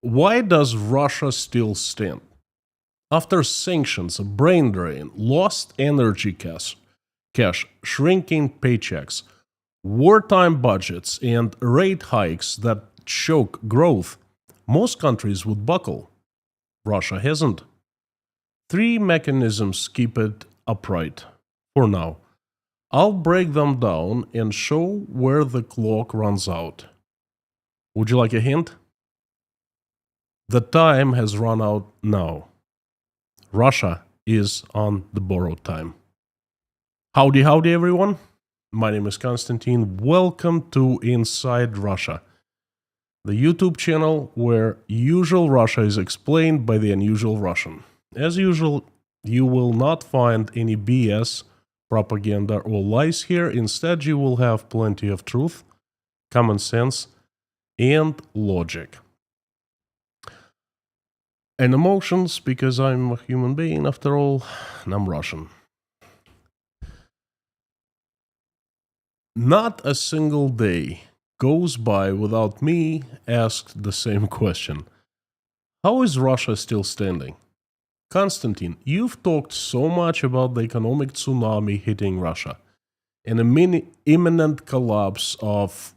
Why does Russia still stand? After sanctions, a brain drain, lost energy cash, shrinking paychecks, wartime budgets, and rate hikes that choke growth, most countries would buckle. Russia hasn't. Three mechanisms keep it upright for now. I'll break them down and show where the clock runs out. Would you like a hint? The time has run out now. Russia is on the borrowed time. Howdy, everyone. My name is Konstantin. Welcome to Inside Russia, the YouTube channel where usual Russia is explained by the unusual Russian. As usual, you will not find any BS, propaganda, or lies here. Instead, you will have plenty of truth, common sense, and logic. And emotions, because I'm a human being after all, and I'm Russian. Not a single day goes by without me asked the same question. How is Russia still standing? Konstantin, you've talked so much about the economic tsunami hitting Russia and an imminent collapse of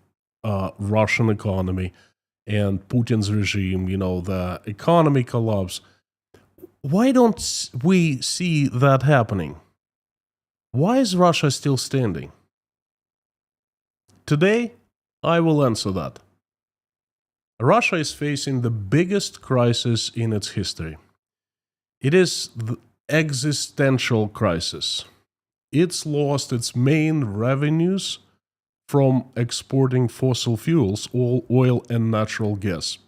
Russian economy and Putin's regime, the economy collapse. Why don't we see that happening? Why is Russia still standing? Today, I will answer that. Russia is facing the biggest crisis in its history. It is the existential crisis. It's lost its main revenues from exporting fossil fuels, oil and natural gas.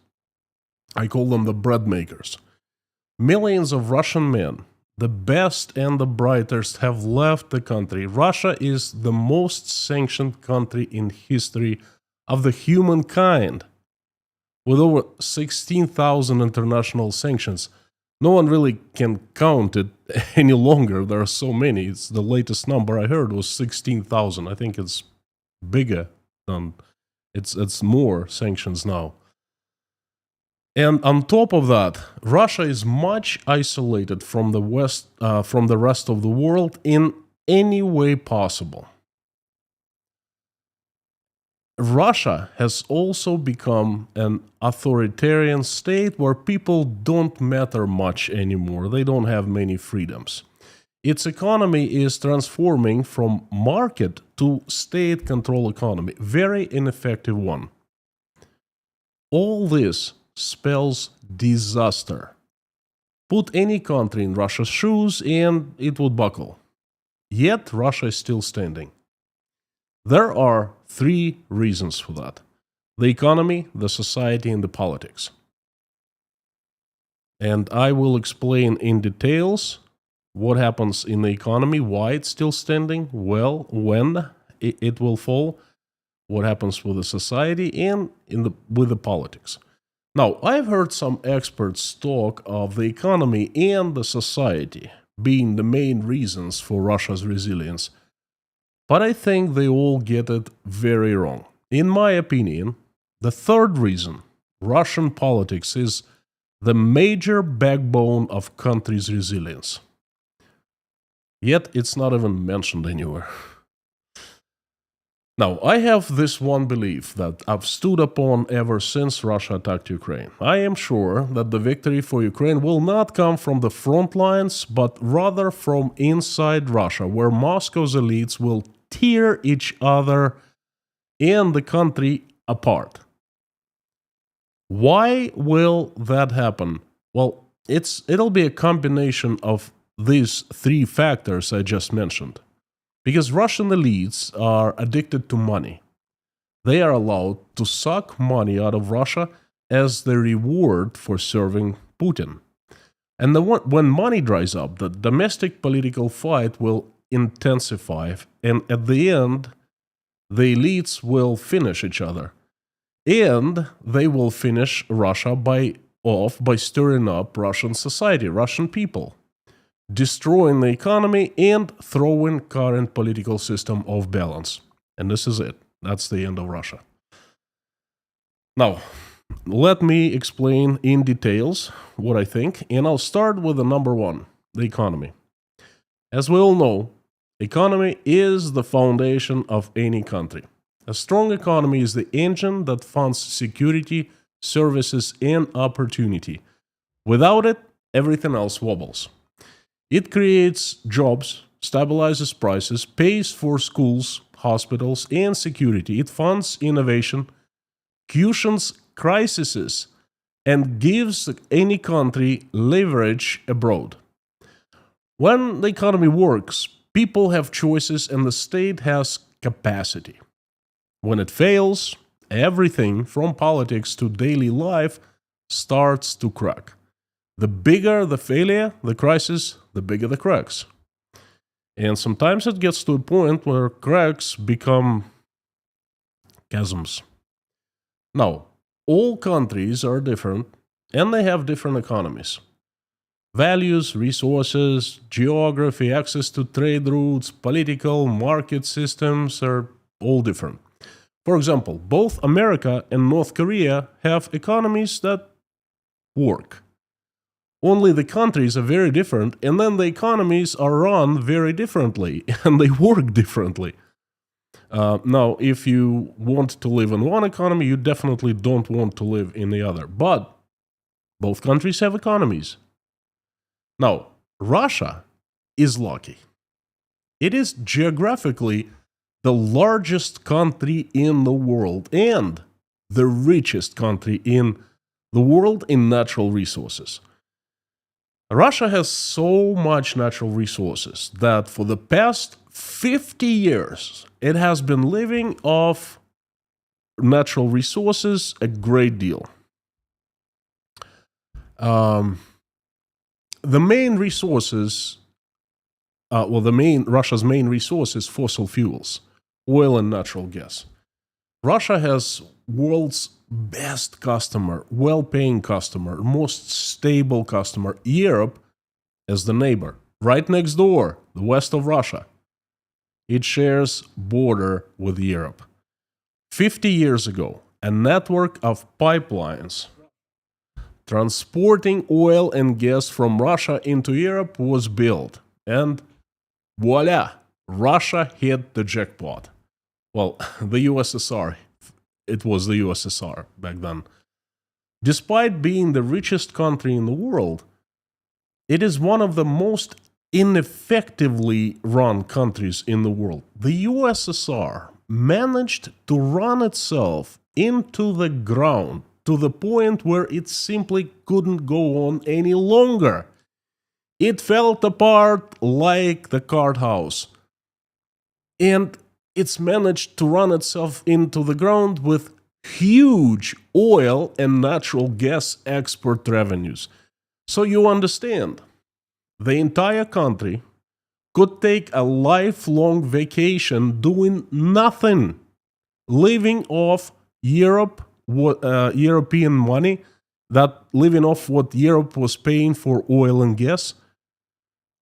I call them the bread makers. Millions of Russian men, the best and the brightest, have left the country. Russia is the most sanctioned country in history of the humankind. With over 16,000 international sanctions, no one really can count it any longer. There are so many. It's the latest number I heard was 16,000. I think it's bigger than it's more sanctions now. And on top of that, Russia is much isolated from the West, from the rest of the world in any way possible. Russia has also become an authoritarian state where people don't matter much anymore. They don't have many freedoms. Its economy is transforming from market to state control economy. Very ineffective one. All this spells disaster. Put any country in Russia's shoes and it would buckle. Yet Russia is still standing. There are three reasons for that: the economy, the society, and the politics. And I will explain in details what happens in the economy, why it's still standing, well, when it will fall, what happens with the society, and with the politics. Now, I've heard some experts talk of the economy and the society being the main reasons for Russia's resilience. But I think they all get it very wrong. In my opinion, the third reason, Russian politics, is the major backbone of country's resilience. Yet it's not even mentioned anywhere. Now, I have this one belief that I've stood upon ever since Russia attacked Ukraine. I am sure that the victory for Ukraine will not come from the front lines, but rather from inside Russia, where Moscow's elites will tear each other and the country apart. Why will that happen? Well, it'll be a combination of these three factors I just mentioned. Because Russian elites are addicted to money. They are allowed to suck money out of Russia as the reward for serving Putin. And when money dries up, the domestic political fight will intensify, and at the end, the elites will finish each other. And they will finish Russia by stirring up Russian society, Russian people, destroying the economy and throwing current political system off balance. And this is it. That's the end of Russia. Now, let me explain in details what I think, and I'll start with the number one, the economy. As we all know, economy is the foundation of any country. A strong economy is the engine that funds security, services, and opportunity. Without it, everything else wobbles. It creates jobs, stabilizes prices, pays for schools, hospitals, and security. It funds innovation, cushions crises, and gives any country leverage abroad. When the economy works, people have choices and the state has capacity. When it fails, everything from politics to daily life starts to crack. The bigger the failure, the crisis, the bigger the cracks. And sometimes it gets to a point where cracks become chasms. Now, all countries are different and they have different economies. Values, resources, geography, access to trade routes, political, market systems are all different. For example, both America and North Korea have economies that work. Only the countries are very different, and then the economies are run very differently, and they work differently. Now, if you want to live in one economy, you definitely don't want to live in the other. But both countries have economies. Now, Russia is lucky. It is geographically the largest country in the world and the richest country in the world in natural resources. Russia has so much natural resources that for the past 50 years it has been living off natural resources a great deal. The main resources, Russia's main resource is fossil fuels, oil and natural gas. Russia has world's best customer, well-paying customer, most stable customer, Europe as the neighbor, right next door, the west of Russia. It shares border with Europe. 50 years ago, a network of pipelines transporting oil and gas from Russia into Europe was built. And voila, Russia hit the jackpot. Well, the USSR. It was the USSR back then. Despite being the richest country in the world, it is one of the most ineffectively run countries in the world. The USSR managed to run itself into the ground to the point where it simply couldn't go on any longer. It fell apart like the card house. And it's managed to run itself into the ground with huge oil and natural gas export revenues. So you understand, the entire country could take a lifelong vacation doing nothing, living off European money, living off what Europe was paying for oil and gas.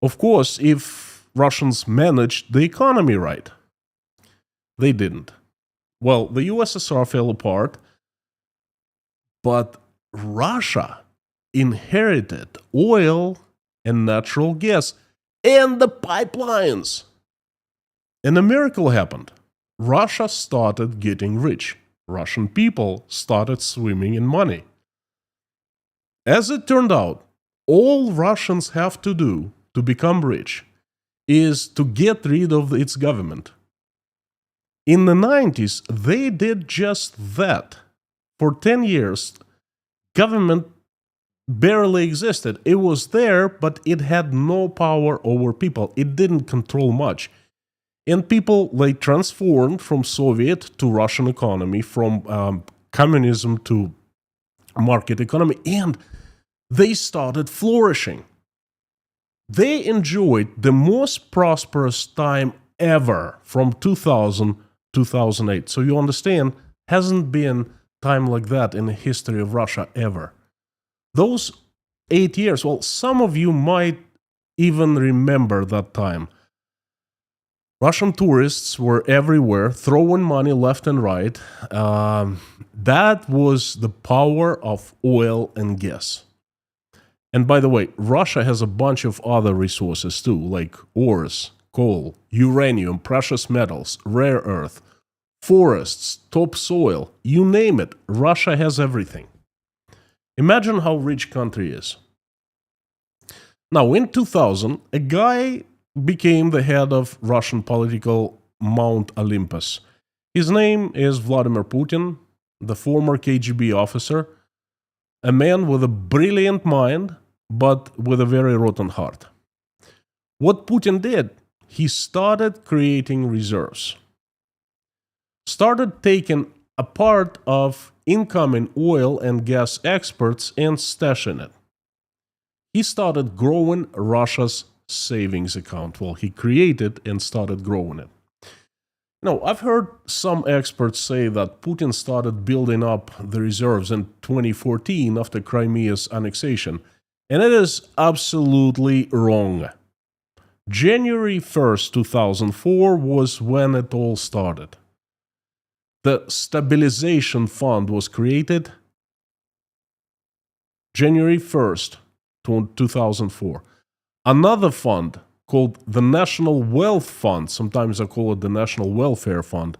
Of course, if Russians managed the economy right. They didn't. Well, the USSR fell apart, but Russia inherited oil and natural gas and the pipelines. And a miracle happened. Russia started getting rich. Russian people started swimming in money. As it turned out, all Russians have to do to become rich is to get rid of its government. In the 90s, they did just that. For 10 years, government barely existed. It was there, but it had no power over people. It didn't control much. And people, they transformed from Soviet to Russian economy, from communism to market economy, and they started flourishing. They enjoyed the most prosperous time ever from 2000 2008. So you understand, hasn't been time like that in the history of Russia ever. Those 8 years, well, some of you might even remember that time. Russian tourists were everywhere, throwing money left and right. That was the power of oil and gas. And by the way, Russia has a bunch of other resources too, like ores, coal, uranium, precious metals, rare earth, forests, topsoil, you name it. Russia has everything. Imagine how rich country is. Now, in 2000, a guy became the head of Russian political Mount Olympus. His name is Vladimir Putin, the former KGB officer, a man with a brilliant mind, but with a very rotten heart. What Putin did, he started creating reserves, started taking a part of incoming oil and gas exports and stashing it. He started growing Russia's savings account. Well, he created and started growing it. Now, I've heard some experts say that Putin started building up the reserves in 2014 after Crimea's annexation, and it is absolutely wrong. January 1st, 2004 was when it all started. The Stabilization Fund was created January 1st, 2004. Another fund called the National Wealth Fund, sometimes I call it the National Welfare Fund,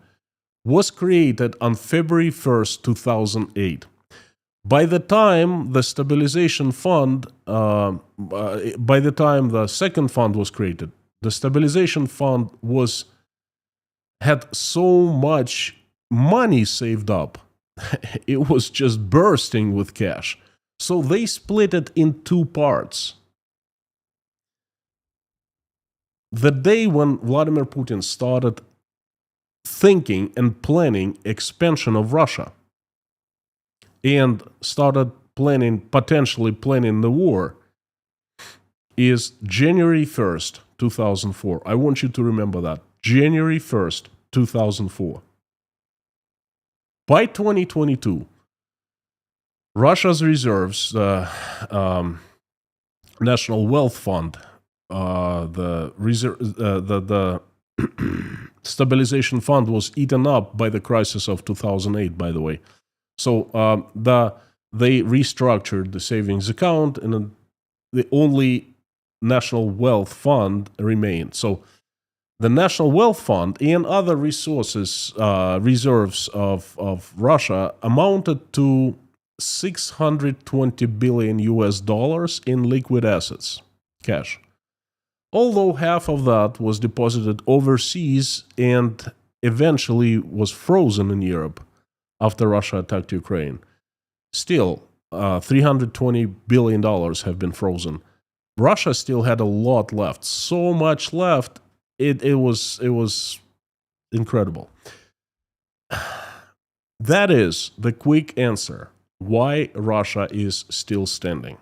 was created on February 1st, 2008. By the time the Stabilization Fund, by the time the second fund was created, the Stabilization Fund had so much money saved up, it was just bursting with cash. So they split it in two parts. The day when Vladimir Putin started thinking and planning expansion of Russia and started potentially planning the war is January 1st, 2004. I want you to remember that. January 1st, 2004. By 2022, Russia's reserves, the National Wealth Fund, the Stabilization Fund was eaten up by the crisis of 2008, by the way. So they restructured the savings account, and the only National Wealth Fund remained. So the National Wealth Fund and other resources, reserves of Russia amounted to 620 billion US dollars in liquid assets, cash. Although half of that was deposited overseas and eventually was frozen in Europe after Russia attacked Ukraine. Still, $320 billion have been frozen. Russia still had a lot left, so much left, it was incredible. That is the quick answer why Russia is still standing.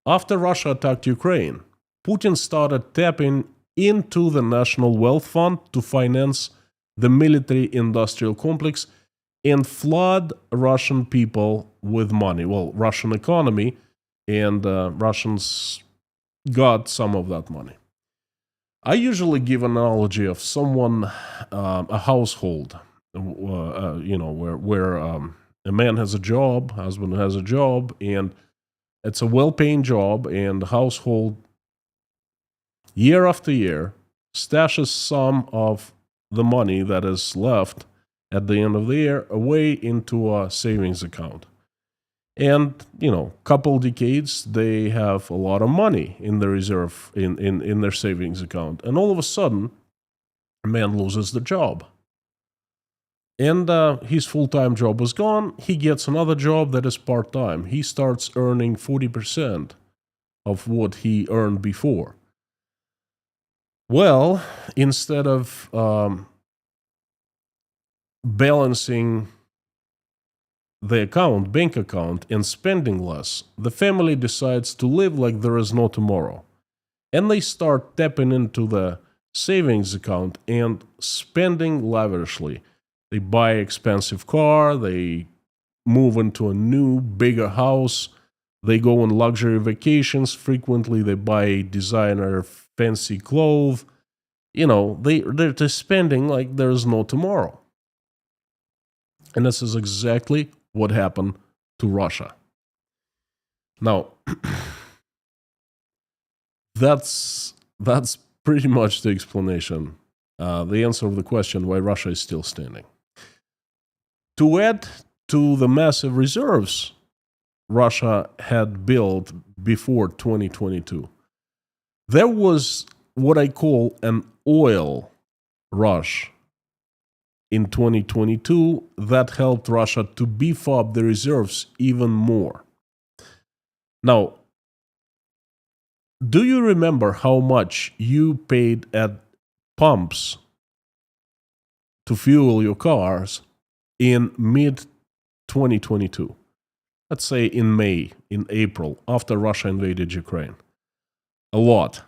After Russia attacked Ukraine, Putin started tapping into the National Wealth Fund to finance the military-industrial complex and flood Russian people with money. Well, Russian economy, and Russians got some of that money. I usually give an analogy of someone, a household, where a man has a job, husband has a job, and it's a well-paying job, and the household, year after year, stashes some of the money that is left at the end of the year away into a savings account. And, couple decades, they have a lot of money in the reserve, in their savings account. And all of a sudden, a man loses the job. And his full-time job is gone. He gets another job that is part-time. He starts earning 40% of what he earned before. Well, instead of balancing the bank account, and spending less, the family decides to live like there is no tomorrow. And they start tapping into the savings account and spending lavishly. They buy expensive car, they move into a new, bigger house, they go on luxury vacations, frequently they buy designer fancy clothes, they're spending like there's no tomorrow. And this is exactly what happened to Russia. Now, that's pretty much the explanation, the answer of the question why Russia is still standing. To add to the massive reserves Russia had built before 2022, there was what I call an oil rush in 2022 that helped Russia to beef up the reserves even more. Now, do you remember how much you paid at pumps to fuel your cars in mid 2022? Let's say in May, in April, after Russia invaded Ukraine. A lot.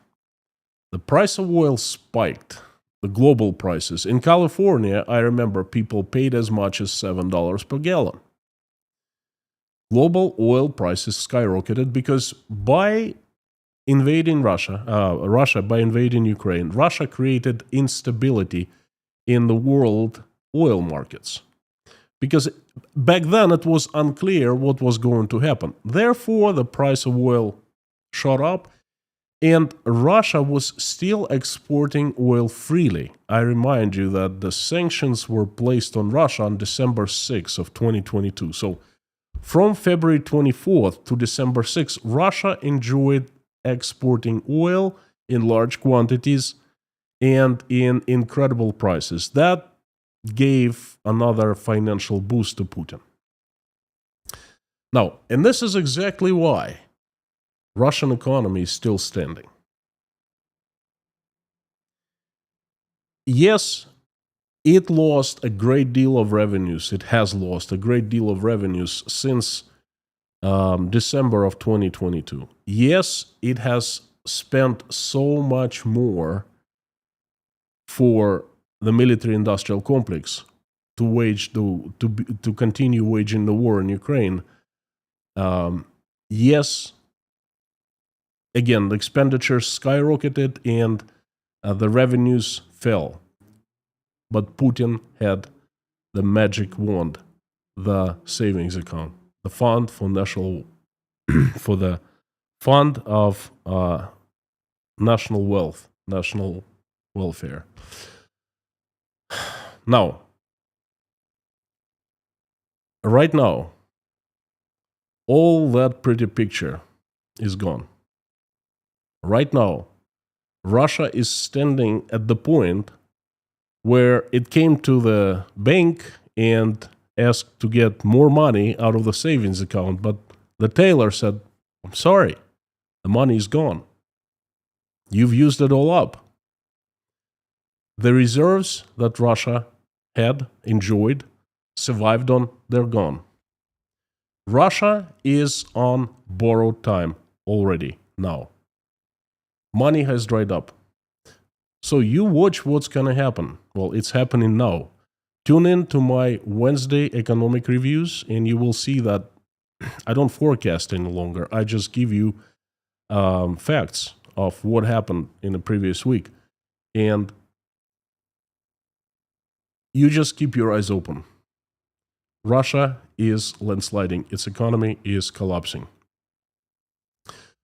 The price of oil spiked, the global prices. In California, I remember people paid as much as $7 per gallon. Global oil prices skyrocketed because by invading by invading Ukraine, Russia created instability in the world oil markets. Because back then it was unclear what was going to happen. Therefore, the price of oil shot up, and Russia was still exporting oil freely. I remind you that the sanctions were placed on Russia on December 6th of 2022. So from February 24th to December 6th, Russia enjoyed exporting oil in large quantities and in incredible prices. That gave another financial boost to Putin. Now, and this is exactly why Russian economy is still standing. Yes, it lost a great deal of revenues. It has lost a great deal of revenues since December of 2022. Yes, it has spent so much more for the military-industrial complex to continue waging the war in Ukraine. Yes, again, the expenditures skyrocketed and the revenues fell. But Putin had the magic wand, the savings account, the fund for for the fund of national wealth, national welfare. Now, right now, all that pretty picture is gone. Right now, Russia is standing at the point where it came to the bank and asked to get more money out of the savings account, but the teller said, "I'm sorry, the money is gone. You've used it all up." The reserves that Russia had enjoyed, survived on, they're gone. Russia is on borrowed time already now. Money has dried up. So you watch what's going to happen. Well, it's happening now. Tune in to my Wednesday economic reviews, and you will see that I don't forecast any longer. I just give you facts of what happened in the previous week. And you just keep your eyes open. Russia is landsliding. Its economy is collapsing.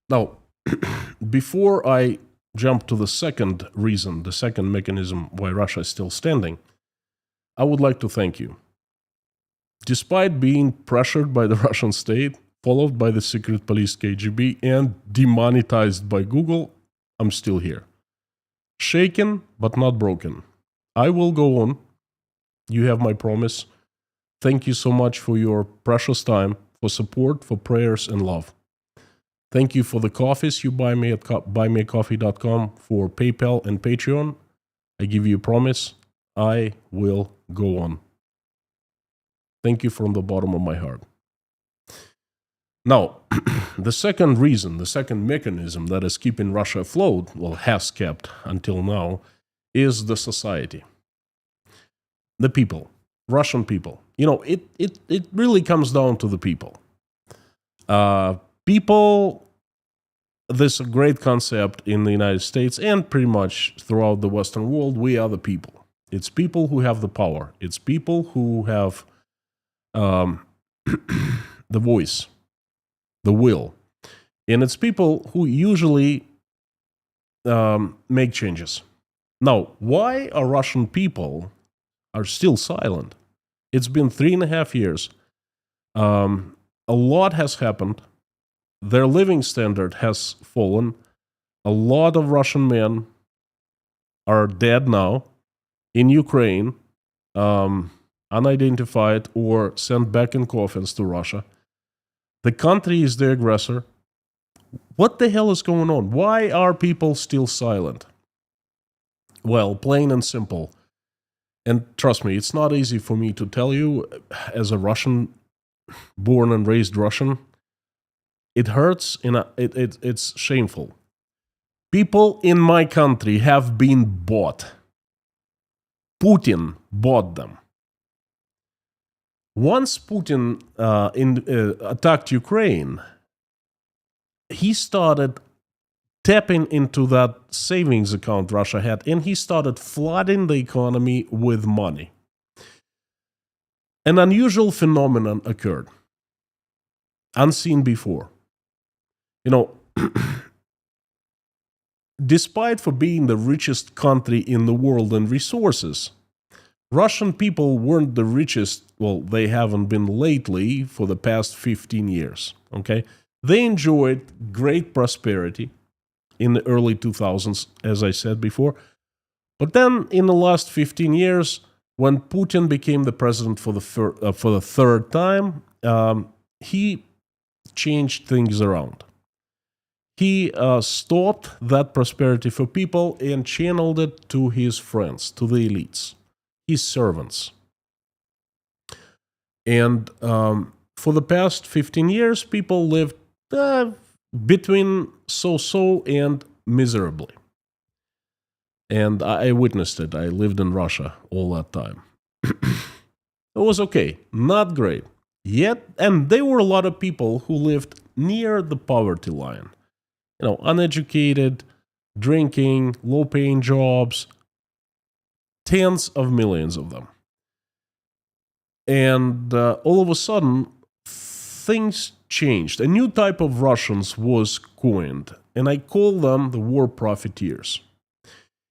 Now, before I jump to the second reason, the second mechanism why Russia is still standing, I would like to thank you. Despite being pressured by the Russian state, followed by the secret police KGB, and demonetized by Google, I'm still here. Shaken, but not broken. I will go on. You have my promise. Thank you so much for your precious time, for support, for prayers, and love. Thank you for the coffees you buy me at buymeacoffee.com, for PayPal and Patreon. I give you a promise, I will go on. Thank you from the bottom of my heart. Now, the second reason, the second mechanism that is keeping Russia afloat, well, has kept until now, is the society. The people, Russian people. It really comes down to the people. People this great concept in the United States and pretty much throughout the Western world. We are the people. It's people who have the power. It's people who have um, the voice, the will. And it's people who usually make changes. Now, why are Russian people are still silent? It's been 3.5 years. A lot has happened. Their living standard has fallen. A lot of Russian men are dead now in Ukraine, unidentified or sent back in coffins to Russia. The country is the aggressor. What the hell is going on? Why are people still silent? Well, plain and simple. And trust me, it's not easy for me to tell you as a Russian, born and raised Russian. It hurts and it's shameful. People in my country have been bought. Putin bought them. Once Putin attacked Ukraine, he started tapping into that savings account Russia had, and he started flooding the economy with money. An unusual phenomenon occurred, unseen before. You know, despite for being the richest country in the world in resources, Russian people weren't the richest. Well, they haven't been lately for the past 15 years. Okay, they enjoyed great prosperity in the early 2000s, as I said before. But then in the last 15 years, when Putin became the president for the third time, he changed things around. He stopped that prosperity for people and channeled it to his friends, to the elites, his servants. And for the past 15 years, people lived between so-so and miserably. And I witnessed it. I lived in Russia all that time. It was okay, not great. Yet, and there were a lot of people who lived near the poverty line. You know, uneducated, drinking, low-paying jobs, tens of millions of them. And all of a sudden, things changed. A new type of Russians was coined, and I call them the war profiteers.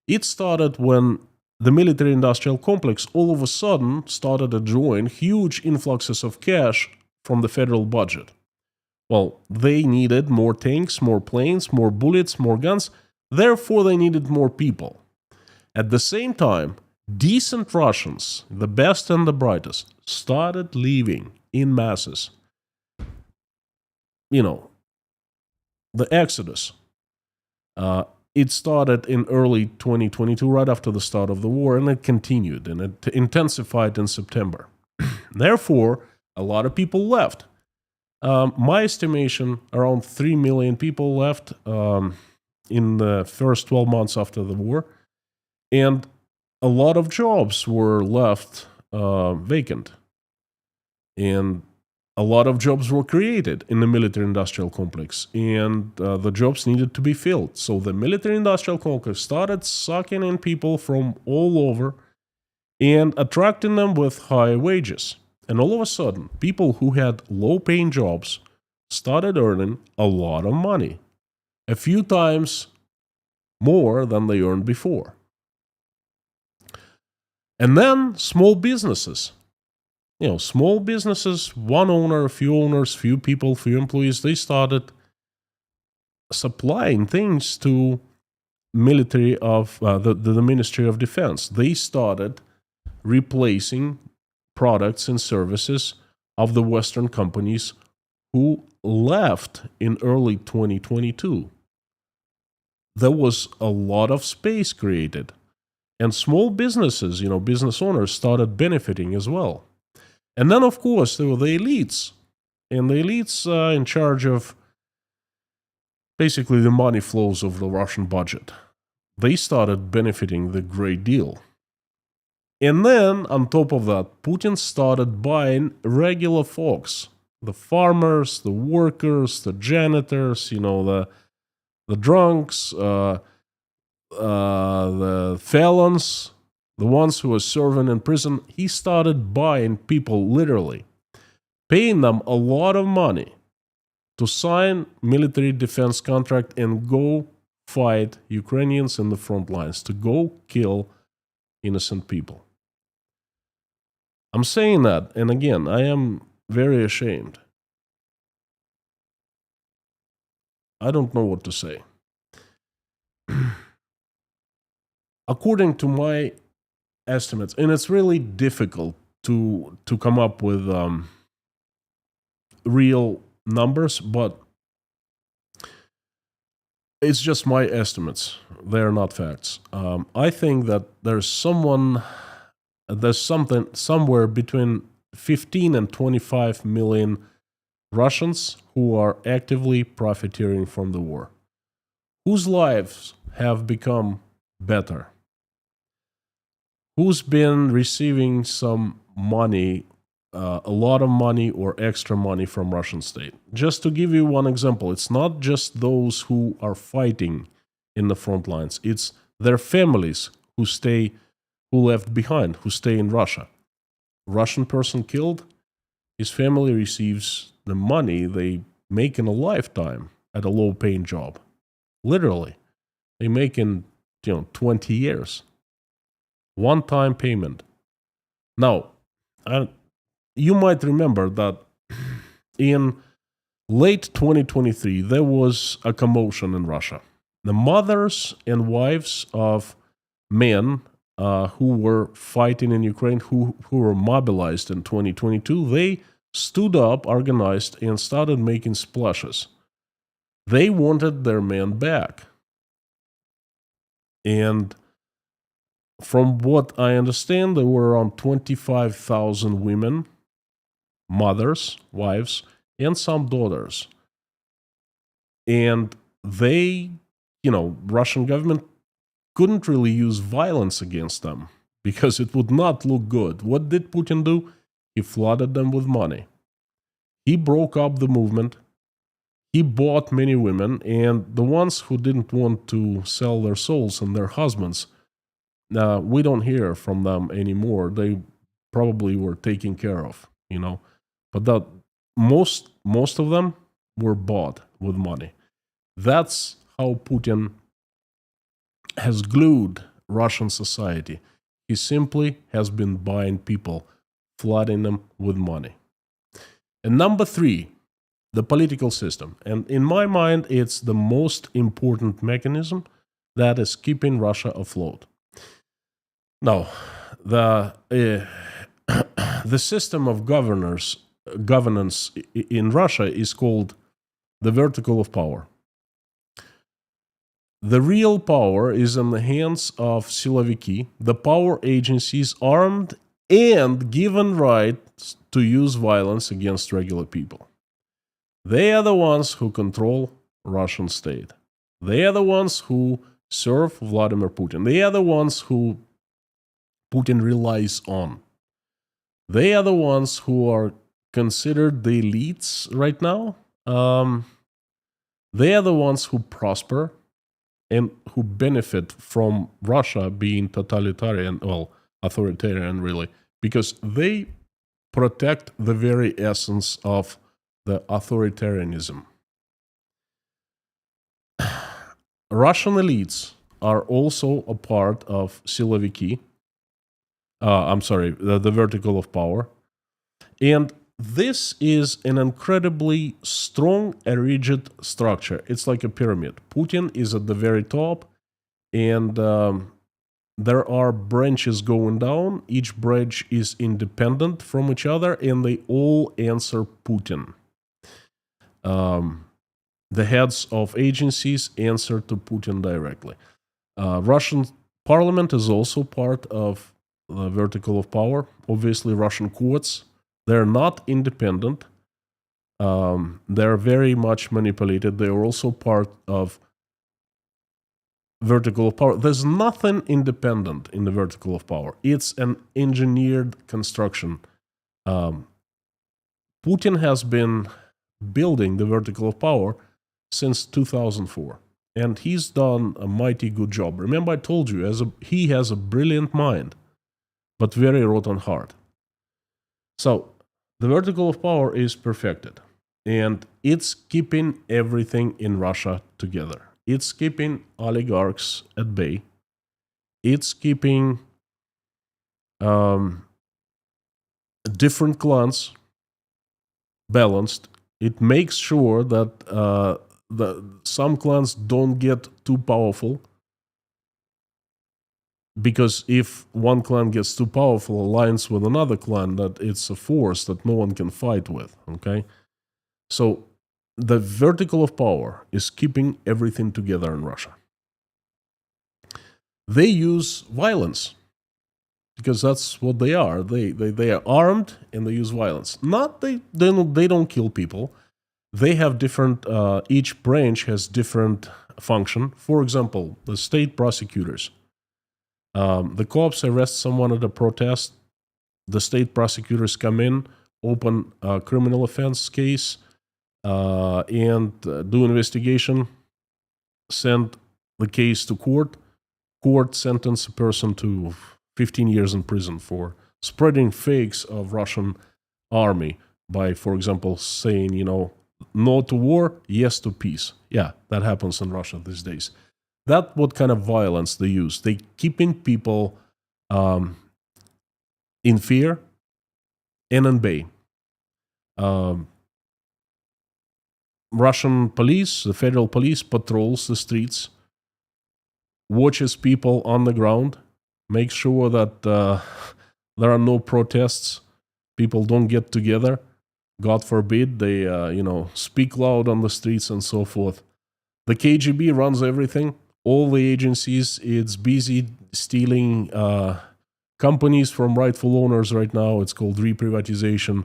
It started when the military-industrial complex all of a sudden started to join huge influxes of cash from the federal budget. Well, they needed more tanks, more planes, more bullets, more guns. Therefore, they needed more people. At the same time, decent Russians, the best and the brightest, started leaving in masses. You know, the exodus. It started in early 2022, right after the start of the war, and it continued, and it intensified in September. Therefore, a lot of people left. My estimation, around 3 million people left in the first 12 months after the war, and a lot of jobs were left vacant. And a lot of jobs were created in the military-industrial complex, and the jobs needed to be filled. So the military-industrial complex started sucking in people from all over and attracting them with high wages. And all of a sudden, people who had low-paying jobs started earning a lot of money, a few times more than they earned before. And then small businesses. You know, small businesses, one owner, few people, few employees, they started supplying things to military of the Ministry of Defense. They started replacing products and services of the Western companies who left in early 2022. There was a lot of space created, and small businesses, you know, business owners started benefiting as well. And then, of course, there were the elites, and the elites in charge of basically the money flows of the Russian budget. They started benefiting the great deal. And then, on top of that, Putin started buying regular folks, the farmers, the workers, the janitors, you know, the drunks, the felons, the ones who were serving in prison. He started buying people, literally, paying them a lot of money to sign military defense contract and go fight Ukrainians in the front lines, to go kill innocent people. I'm saying that, and again, I am very ashamed. I don't know what to say. According to my estimates, and it's really difficult to come up with real numbers, but it's just my estimates. They're not facts. I think that there's something somewhere between 15 and 25 million Russians who are actively profiteering from the war, whose lives have become better, who's been receiving some money, a lot of money or extra money from Russian state. Just to give you one example, it's not just those who are fighting in the front lines, it's their families who left behind, who stay in Russia. Russian person killed, his family receives the money they make in a lifetime at a low-paying job. Literally, they make in 20 years. One-time payment. Now, you might remember that in late 2023, there was a commotion in Russia. The mothers and wives of men who were fighting in Ukraine, who were mobilized in 2022, they stood up, organized, and started making splashes. They wanted their men back. And from what I understand, there were around 25,000 women, mothers, wives, and some daughters. And they, Russian government couldn't really use violence against them because it would not look good. What did Putin do? He flooded them with money. He broke up the movement. He bought many women, and the ones who didn't want to sell their souls and their husbands, we don't hear from them anymore. They probably were taken care of, But most of them were bought with money. That's how Putin has glued Russian society. He simply has been buying people, flooding them with money. And number 3, the political system. And in my mind, it's the most important mechanism that is keeping Russia afloat. Now, the system of governance in Russia is called the vertical of power. The real power is in the hands of siloviki, the power agencies armed and given rights to use violence against regular people. They are the ones who control Russian state. They are the ones who serve Vladimir Putin. They are the ones who Putin relies on. They are the ones who are considered the elites right now. They are the ones who prosper and who benefit from Russia being totalitarian, authoritarian really, because they protect the very essence of the authoritarianism. Russian elites are also a part of siloviki, the vertical of power. And this is an incredibly strong and rigid structure. It's like a pyramid. Putin is at the very top, and there are branches going down. Each branch is independent from each other, and they all answer Putin. The heads of agencies answer to Putin directly. Russian parliament is also part of the vertical of power. Obviously, Russian courts, they're not independent. They're very much manipulated. They are also part of vertical of power. There's nothing independent in the vertical of power. It's an engineered construction. Putin has been building the vertical of power since 2004. and he's done a mighty good job. Remember, I told you, he has a brilliant mind, but very rotten heart. So the vertical of power is perfected, and it's keeping everything in Russia together. It's keeping oligarchs at bay. It's keeping different clans balanced. It makes sure that some clans don't get too powerful, because if one clan gets too powerful, alliance with another clan, that it's a force that no one can fight with. Okay, so the vertical of power is keeping everything together in Russia. They use violence because that's what they are. They are armed and they use violence. Not they don't kill people. They have different. Each branch has different function. For example, the state prosecutors. The cops arrest someone at a protest. The state prosecutors come in, open a criminal offense case, and do investigation. Send the case to court. Court sentence a person to 15 years in prison for spreading fakes of Russian army by, for example, saying, no to war, yes to peace. Yeah, that happens in Russia these days. That's what kind of violence they use. They keeping people in fear and in bay. Russian police, the federal police, patrols the streets, watches people on the ground, makes sure that there are no protests, people don't get together. God forbid they, speak loud on the streets and so forth. The KGB runs everything. All the agencies, it's busy stealing companies from rightful owners right now. It's called reprivatization.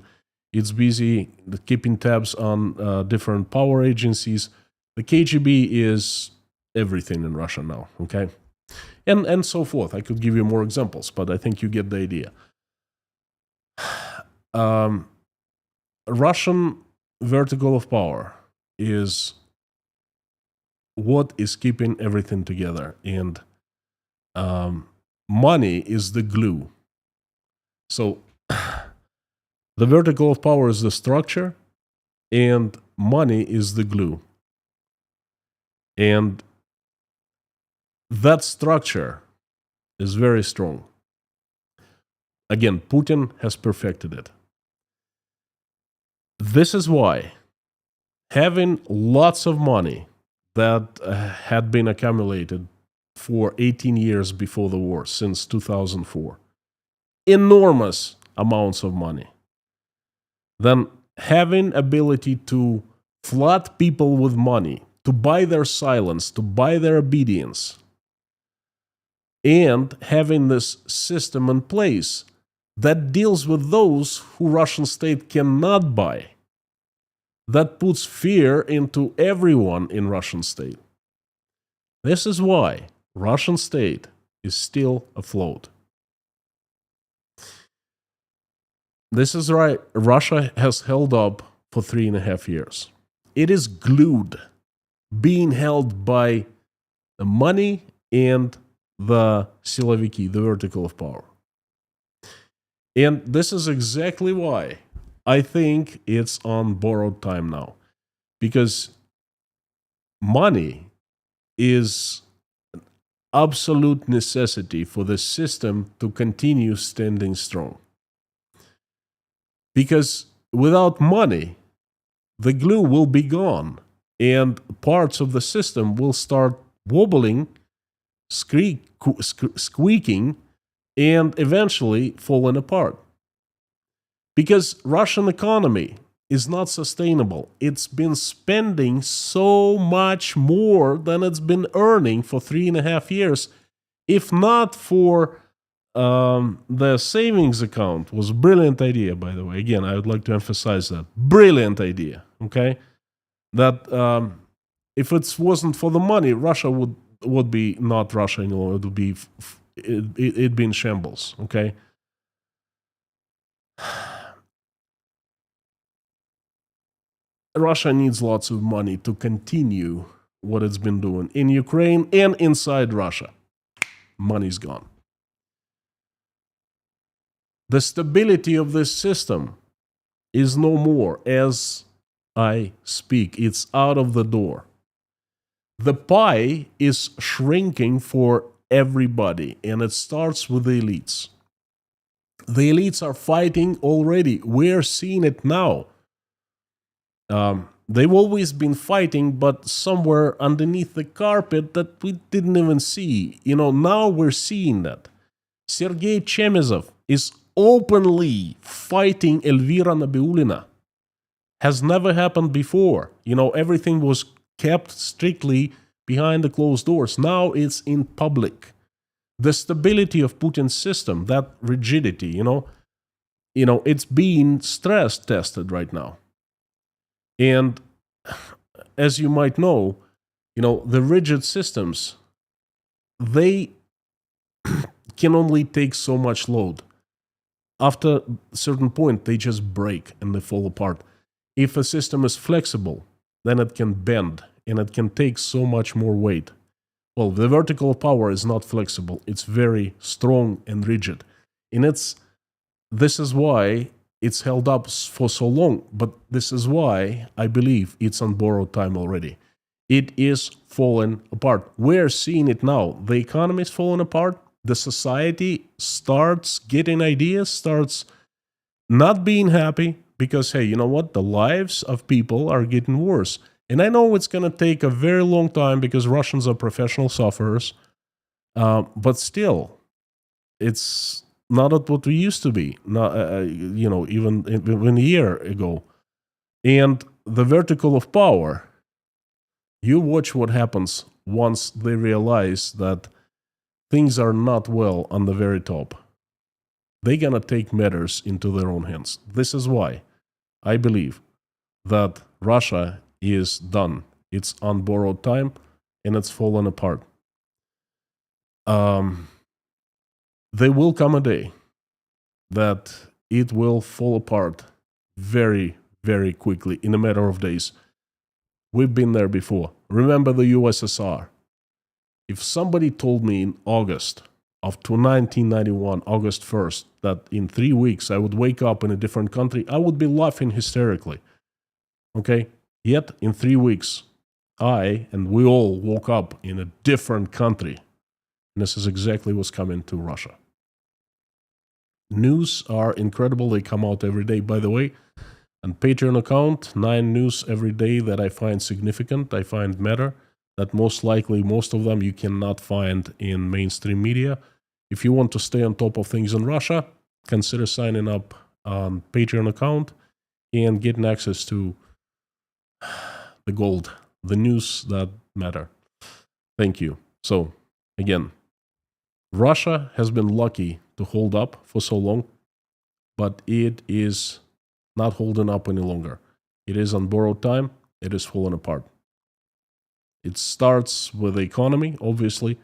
It's busy keeping tabs on different power agencies. The KGB is everything in Russia now, okay? And so forth. I could give you more examples, but I think you get the idea. Russian vertical of power is what is keeping everything together, and money is the glue. So the vertical of power is the structure, and money is the glue. And that structure is very strong. Again, Putin has perfected it. This is why having lots of money that had been accumulated for 18 years before the war, since 2004, enormous amounts of money, then having ability to flood people with money, to buy their silence, to buy their obedience, and having this system in place that deals with those who Russian state cannot buy, that puts fear into everyone in Russian state. This is why Russian state is still afloat. This is right. Russia has held up for 3.5 years. It is glued, being held by the money and the siloviki, the vertical of power. And this is exactly why I think it's on borrowed time now. Because money is an absolute necessity for the system to continue standing strong. Because without money, the glue will be gone, and parts of the system will start wobbling, squeaking, and eventually falling apart. Because Russian economy is not sustainable. It's been spending so much more than it's been earning for 3.5 years. If not for the savings account, was a brilliant idea, by the way. Again, I would like to emphasize that. Brilliant idea, okay? That if it wasn't for the money, Russia would be not Russia anymore. It would be, it'd be in shambles, okay? Russia needs lots of money to continue what it's been doing in Ukraine and inside Russia. Money's gone. The stability of this system is no more as I speak. It's out of the door. The pie is shrinking for everybody, and it starts with the elites. The elites are fighting already. We're seeing it now. They've always been fighting, but somewhere underneath the carpet that we didn't even see. Now we're seeing that. Sergei Chemezov is openly fighting Elvira Nabiulina. Has never happened before. Everything was kept strictly behind the closed doors. Now it's in public. The stability of Putin's system, that rigidity, it's being stress tested right now. And as you might know, the rigid systems, they can only take so much load. After a certain point, they just break and they fall apart. If a system is flexible, then it can bend and it can take so much more weight. Well, the vertical power is not flexible. It's very strong and rigid. And this is why it's held up for so long. But this is why I believe it's on borrowed time already. It is falling apart. We're seeing it now. The economy is falling apart. The society starts getting ideas, starts not being happy because, hey, you know what? The lives of people are getting worse. And I know it's going to take a very long time because Russians are professional sufferers. But still, it's not what we used to be, even a year ago. And the vertical of power, you watch what happens once they realize that things are not well on the very top. They're going to take matters into their own hands. This is why I believe that Russia is done. It's on borrowed time and it's fallen apart. There will come a day that it will fall apart very, very quickly in a matter of days. We've been there before. Remember the USSR. If somebody told me in August of 1991, August 1st, that in 3 weeks I would wake up in a different country, I would be laughing hysterically. Okay? Yet, in 3 weeks, we all woke up in a different country. And this is exactly what's coming to Russia. News are incredible. They come out every day. By the way, on Patreon account, 9 news every day that I find significant, I find matter, that most likely, most of them you cannot find in mainstream media. If you want to stay on top of things in Russia, consider signing up on Patreon account and getting access to the gold, the news that matter. Thank you. So, again, Russia has been lucky to hold up for so long, but it is not holding up any longer. It is on borrowed time. It is falling apart. It starts with the economy, obviously.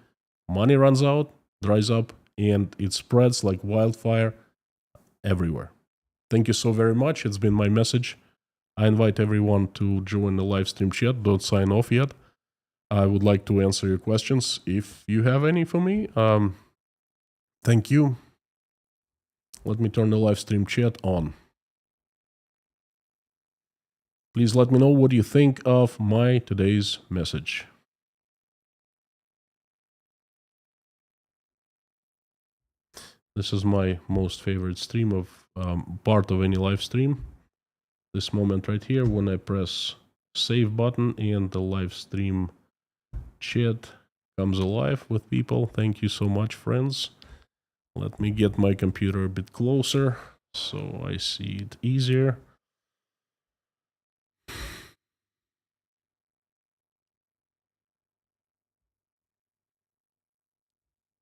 Money runs out, dries up, and it spreads like wildfire everywhere. Thank you so very much. It's been my message. I invite everyone to join the live stream chat. Don't sign off yet. I would like to answer your questions if you have any for me. Thank you. Let me turn the live stream chat on. Please let me know what you think of my today's message. This is my most favorite stream of part of any live stream. This moment right here when I press save button and the live stream chat comes alive with people. Thank you so much, friends. Let me get my computer a bit closer so I see it easier.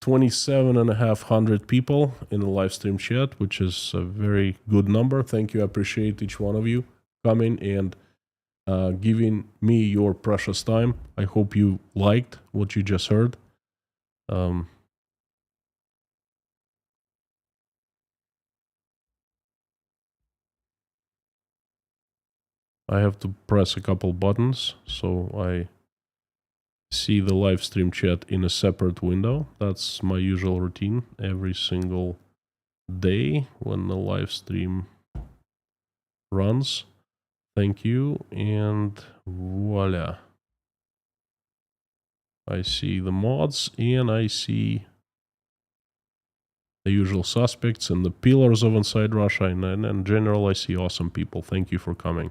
$2,750 people in the live stream chat, which is a very good number. Thank you. I appreciate each one of you coming and giving me your precious time. I hope you liked what you just heard. I have to press a couple buttons, so I see the live stream chat in a separate window. That's my usual routine every single day when the live stream runs. Thank you, and voila. I see the mods, and I see the usual suspects and the pillars of Inside Russia, and in general, I see awesome people. Thank you for coming.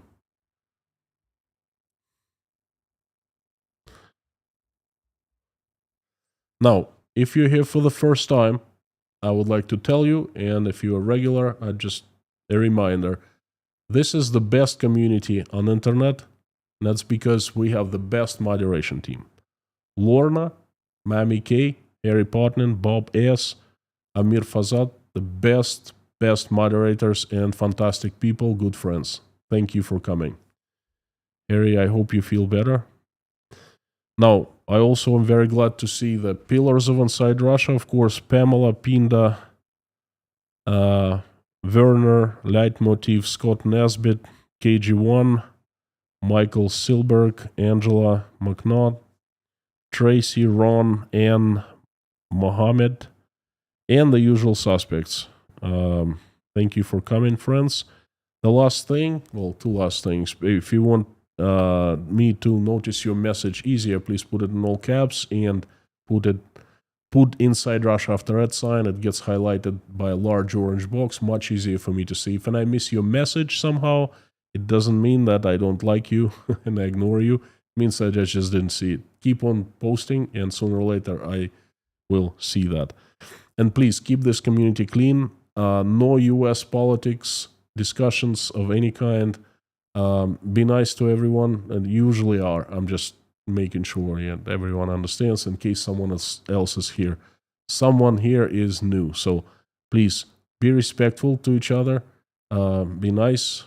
Now, if you're here for the first time, I would like to tell you, and if you're a regular, just a reminder, this is the best community on internet. And that's because we have the best moderation team. Lorna, Mami K, Harry Potnin, Bob S, Amir Fazat, the best moderators and fantastic people, good friends. Thank you for coming. Harry, I hope you feel better. Now, I also am very glad to see the pillars of Inside Russia, of course, Pamela, Pinda, Werner, Leitmotiv, Scott Nesbitt, KG1, Michael Silberg, Angela McNaught, Tracy, Ron, Ann, Mohammed, and the usual suspects. Thank you for coming, friends. The last thing, well, two last things. If you want me to notice your message easier, please put it in all caps and put Inside Russia after that sign. It gets highlighted by a large orange box, much easier for me to see. If I miss your message somehow, it doesn't mean that I don't like you and I ignore you. It means that I just didn't see it. Keep on posting, and sooner or later I will see that. And please keep this community clean. No US politics discussions of any kind. Be nice to everyone, and usually are. I'm just making sure everyone understands in case someone else is here. Someone here is new, so please be respectful to each other. Be nice.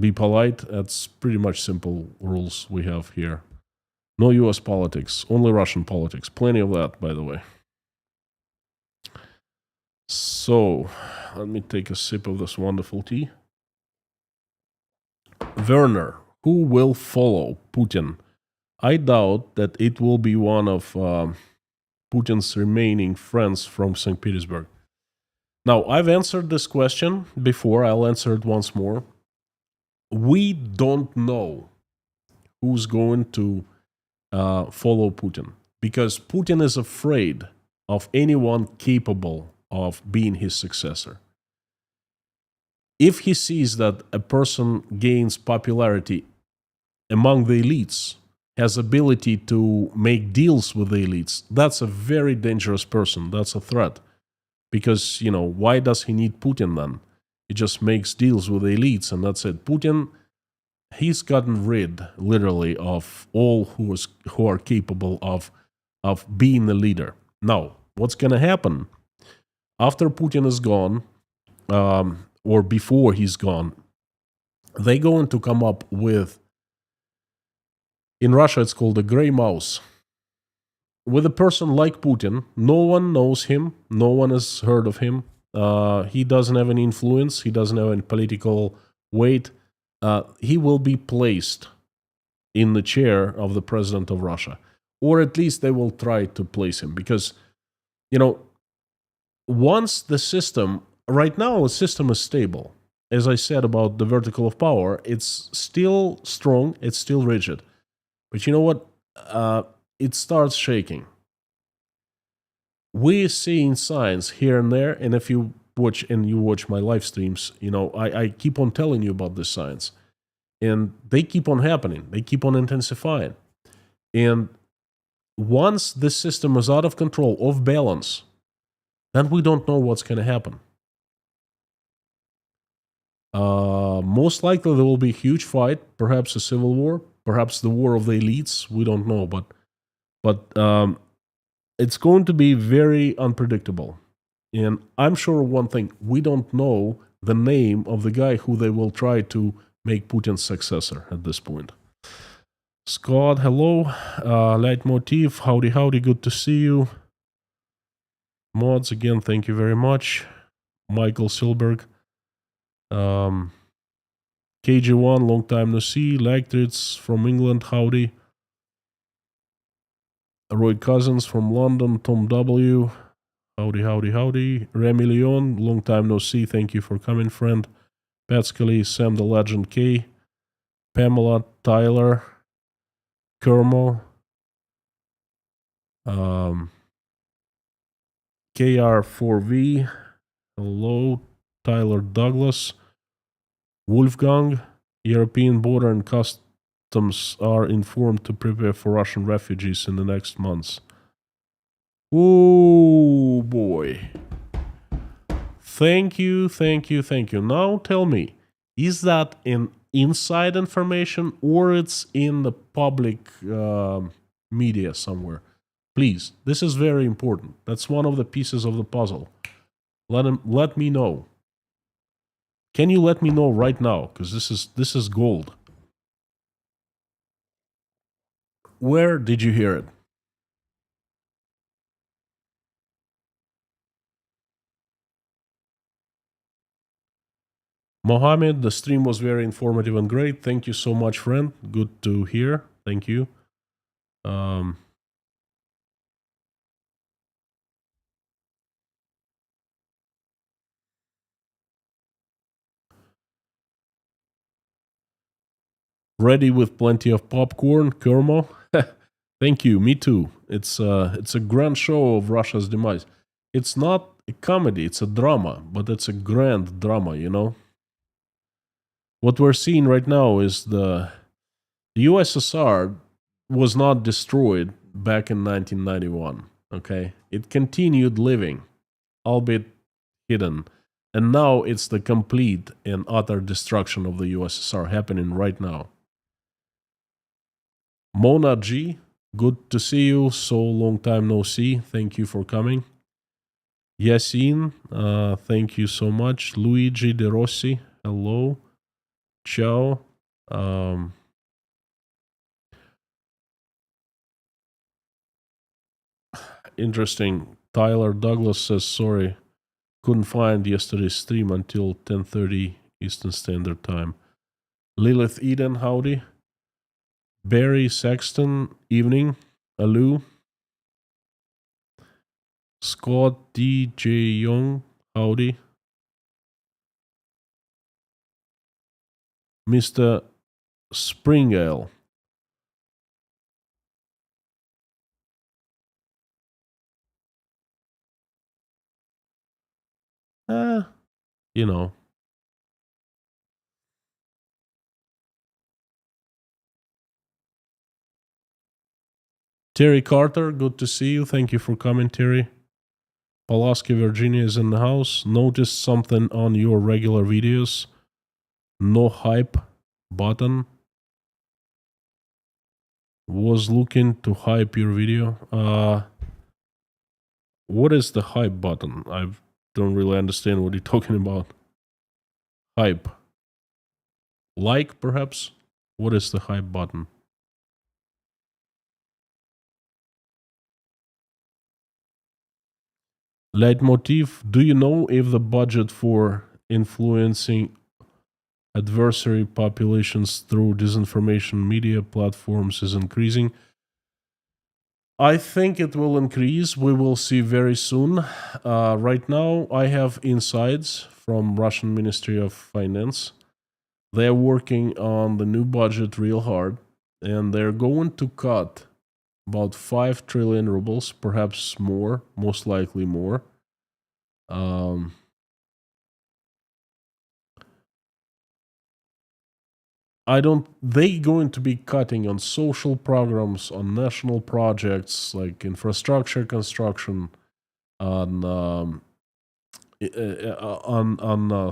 Be polite. That's pretty much simple rules we have here. No US politics, only Russian politics. Plenty of that, by the way. So, let me take a sip of this wonderful tea. Werner, who will follow Putin? I doubt that it will be one of Putin's remaining friends from St. Petersburg. Now, I've answered this question before. I'll answer it once more. We don't know who's going to follow Putin, because Putin is afraid of anyone capable of being his successor. If he sees that a person gains popularity among the elites, has ability to make deals with the elites, that's a very dangerous person. That's a threat. Because, why does he need Putin then? He just makes deals with the elites and that's it. Putin, he's gotten rid, literally, of all who are capable of being a leader. Now, what's going to happen? After Putin is gone, or before he's gone, they're going to come up with, in Russia it's called a gray mouse, with a person like Putin. No one knows him, no one has heard of him, he doesn't have any influence, he doesn't have any political weight. He will be placed in the chair of the president of Russia, or at least they will try to place him, because, once the system, right now the system is stable. As I said about the vertical of power, it's still strong, it's still rigid. But you know what? It starts shaking. We're seeing signs here and there, and if you watch my live streams, I keep on telling you about the signs. And they keep on happening, they keep on intensifying. And once this system is out of control, off balance, then we don't know what's going to happen. Most likely there will be a huge fight, perhaps a civil war, perhaps the war of the elites. We don't know, but it's going to be very unpredictable. And I'm sure of one thing: we don't know the name of the guy who they will try to make Putin's successor at this point. Scott, hello. Leitmotiv, howdy, good to see you. Mods, again, thank you very much. Michael Silberg. KG1, long time no see. Lectritz from England, howdy. Roy Cousins from London, Tom W. Howdy, howdy, howdy. Remy Leon, long time no see. Thank you for coming, friend. Pat Scully, Sam the Legend K. Pamela, Tyler, Kermo, KR4V, hello, Tyler Douglas, Wolfgang, European Border and Customs are informed to prepare for Russian refugees in the next months. Oh boy. Thank you. Now tell me, is that an inside information or it's in the public media somewhere? Please, this is very important. That's one of the pieces of the puzzle. Let me know. Can you let me know right now? Because this is gold. Where did you hear it? Mohammed, the stream was very informative and great. Thank you so much, friend. Good to hear. Thank you. Ready with plenty of popcorn, Kermo. Thank you. Me too. It's a grand show of Russia's demise. It's not a comedy. It's a drama, but it's a grand drama. You know. What we're seeing right now is the USSR was not destroyed back in 1991. Okay, it continued living, albeit hidden, and now it's the complete and utter destruction of the USSR happening right now. Mona G, good to see you. So long time no see. Thank you for coming. Yasin, thank you so much. Luigi De Rossi, hello. Ciao. Interesting. Tyler Douglas says sorry, couldn't find yesterday's stream until 10:30 Eastern Standard Time. Lilith Eden, howdy. Barry Sexton, evening. Alu. Scott D.J. Young, howdy. Mr. Springale. You know. Terry Carter, good to see you. Thank you for coming, Terry. Pulaski, Virginia is in the house. Noticed something on your regular videos. No hype button. Was looking to hype your video. What is the hype button? I don't really understand what you're talking about. Hype. Like, perhaps? What is the hype button? Leitmotif, do you know if the budget for influencing adversary populations through disinformation media platforms is increasing? I think it will increase. We will see very soon. Right now, I have insights from Russian Ministry of Finance. They're working on the new budget real hard, and they're going to cut about 5 trillion rubles, perhaps more, most likely more. They going to be cutting on social programs, on national projects like infrastructure construction, on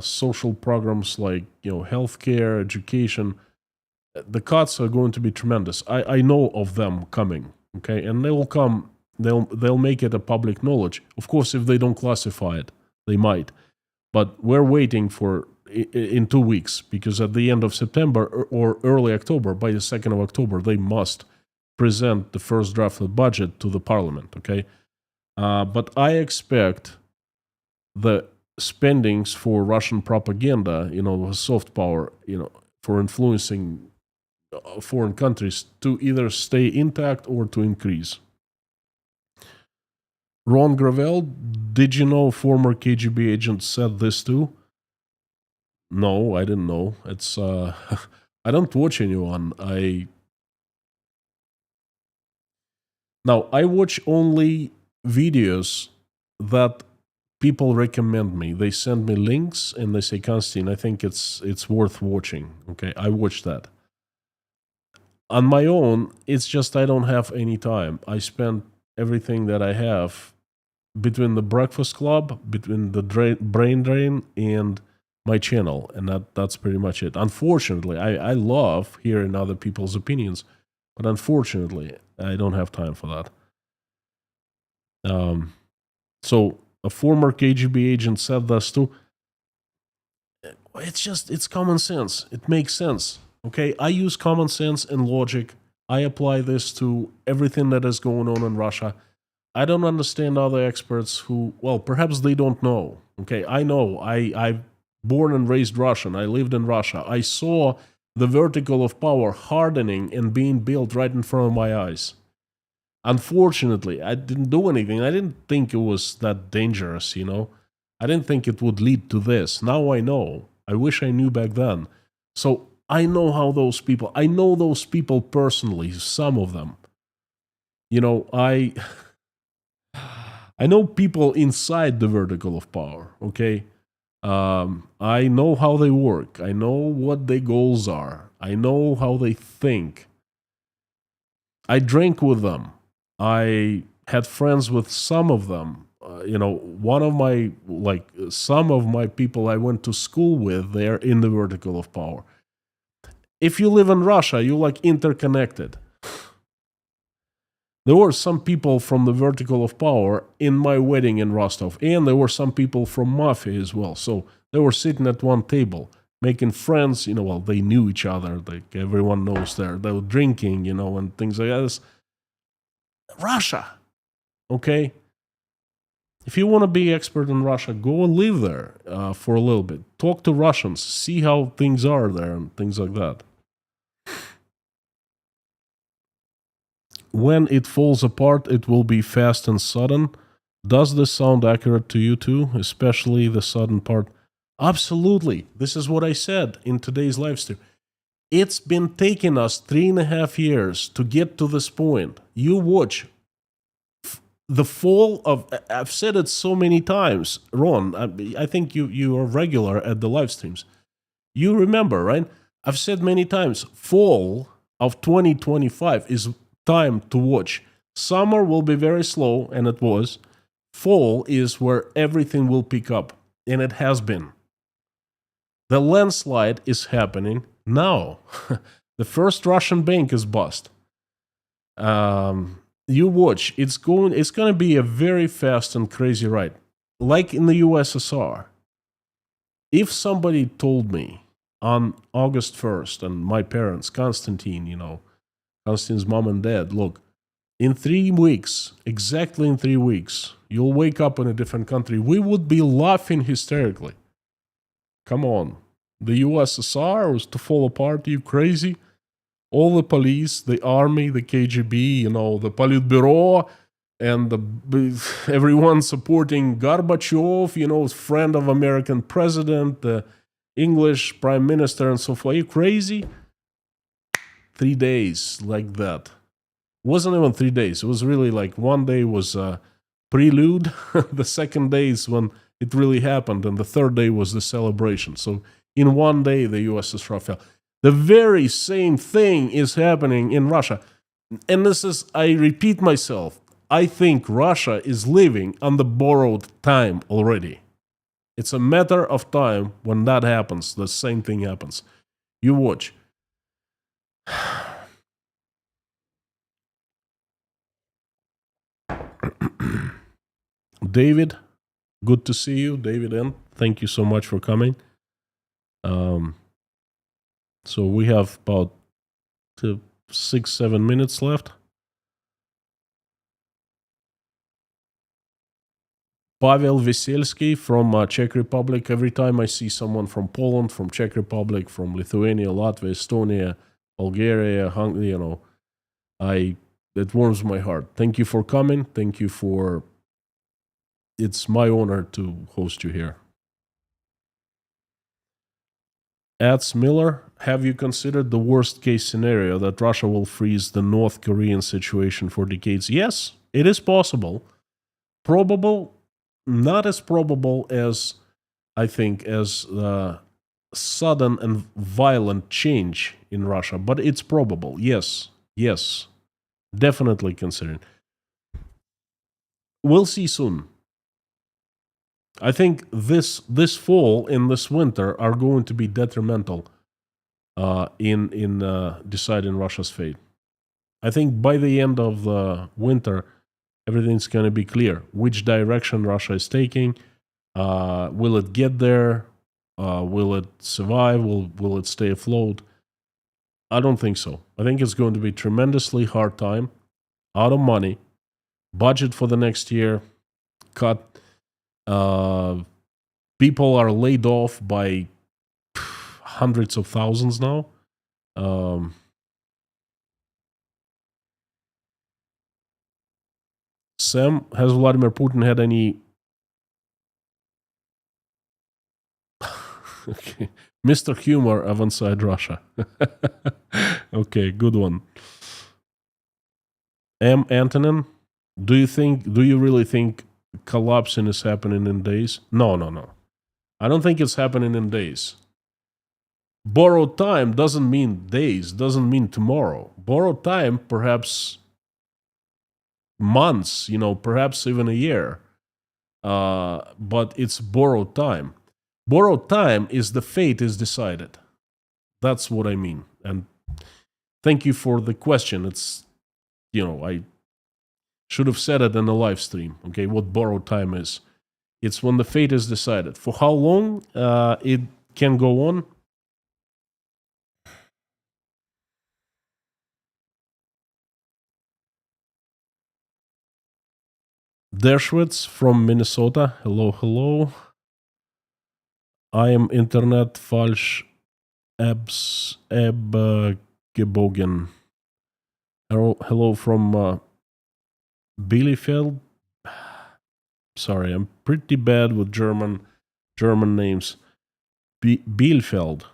social programs like healthcare, education. The cuts are going to be tremendous. I know of them coming. Okay, and they will come. They'll make it a public knowledge. Of course, if they don't classify it, they might. But we're waiting for in 2 weeks, because at the end of September or early October, by the 2nd of October, they must present the first draft of the budget to the parliament. Okay, but I expect the spendings for Russian propaganda, soft power, for influencing foreign countries to either stay intact or to increase. Ron Gravel, did you know former KGB agent said this too? No, I didn't know. It's I don't watch anyone. I watch only videos that people recommend me. They send me links and they say, Konstantin, I think it's worth watching. Okay, I watch that. On my own, it's just I don't have any time. I spend everything that I have between the Breakfast Club, between the brain drain, and my channel, and that's pretty much it. Unfortunately, I love hearing other people's opinions, but unfortunately, I don't have time for that. So a former KGB agent said this too. It's common sense. It makes sense. Okay, I use common sense and logic. I apply this to everything that is going on in Russia. I don't understand other experts who, well, perhaps they don't know. Okay, I know. I'm born and raised Russian. I lived in Russia. I saw the vertical of power hardening and being built right in front of my eyes. Unfortunately, I didn't do anything. I didn't think it was that dangerous, you know. I didn't think it would lead to this. Now I know. I wish I knew back then. So I know how I know those people personally, some of them. You know, I know people inside the vertical of power, okay? I know how they work. I know what their goals are. I know how they think. I drank with them. I had friends with some of them. Some of my people I went to school with, they're in the vertical of power. If you live in Russia, you're like interconnected. There were some people from the vertical of power in my wedding in Rostov, and there were some people from mafia as well. So they were sitting at one table, making friends. They knew each other. Like everyone knows they were drinking, and things like that. Russia, okay? If you want to be expert in Russia, go and live there for a little bit. Talk to Russians, see how things are there and things like that. When it falls apart, it will be fast and sudden. Does this sound accurate to you too, especially the sudden part? Absolutely. This is what I said in today's live stream. It's been taking us 3.5 years to get to this point. You watch the fall of, I've said it so many times, Ron, I think you are regular at the live streams. You remember, right? I've said many times, fall of 2025 is time to watch. Summer will be very slow, and it was. Fall is where everything will pick up, and it has been. The landslide is happening now. The first Russian bank is bust. You watch. It's going to be a very fast and crazy ride, like in the USSR. If somebody told me on August 1st, and my parents, Konstantin's mom and dad, look, in 3 weeks, exactly in 3 weeks, you'll wake up in a different country, we would be laughing hysterically. Come on. The USSR was to fall apart, are you crazy? All the police, the army, the KGB, the Politburo, and everyone supporting Gorbachev, friend of American president, the English prime minister, and so forth. Are you crazy? 3 days like that. It wasn't even 3 days. It was really like one day was a prelude. The second day is when it really happened, and the third day was the celebration. So in one day, the USSR fell. The very same thing is happening in Russia. And this is, I repeat myself, I think Russia is living on the borrowed time already. It's a matter of time when that happens, the same thing happens. You watch. David, good to see you. David N., thank you so much for coming. So we have about 6-7 minutes left. Pavel Veselsky from Czech Republic. Every time I see someone from Poland, from Czech Republic, from Lithuania, Latvia, Estonia, Bulgaria, Hungary, it warms my heart. Thank you for coming. Thank you for It's my honor to host you here. Ads Miller, have you considered the worst case scenario that Russia will freeze the North Korean situation for decades? Yes, it is possible. Probable, not as probable as I think as the sudden and violent change in Russia, but it's probable. Yes, yes, definitely considering. We'll see soon. I think this fall and this winter are going to be detrimental in deciding Russia's fate. I think by the end of the winter, everything's going to be clear which direction Russia is taking. Will it get there? Will it survive? Will it stay afloat? I don't think so. I think it's going to be tremendously hard time, out of money, budget for the next year cut. People are laid off by hundreds of thousands now. Sam, has Vladimir Putin had any? Okay, Mr. Humor of Inside Russia. Okay, good one. M. Antonin, do you really think collapsing is happening in days? No. I don't think it's happening in days. Borrowed time doesn't mean days, doesn't mean tomorrow. Borrowed time, perhaps months, perhaps even a year. But it's borrowed time. Borrowed time is the fate is decided. That's what I mean. And thank you for the question. It's, I should have said it in the live stream, okay, what borrowed time is. It's when the fate is decided. For how long it can go on? Dershowitz from Minnesota. Hello. I am internet falsch gebogen. Hello from Bielefeld. Sorry, I'm pretty bad with German names. Bielefeld,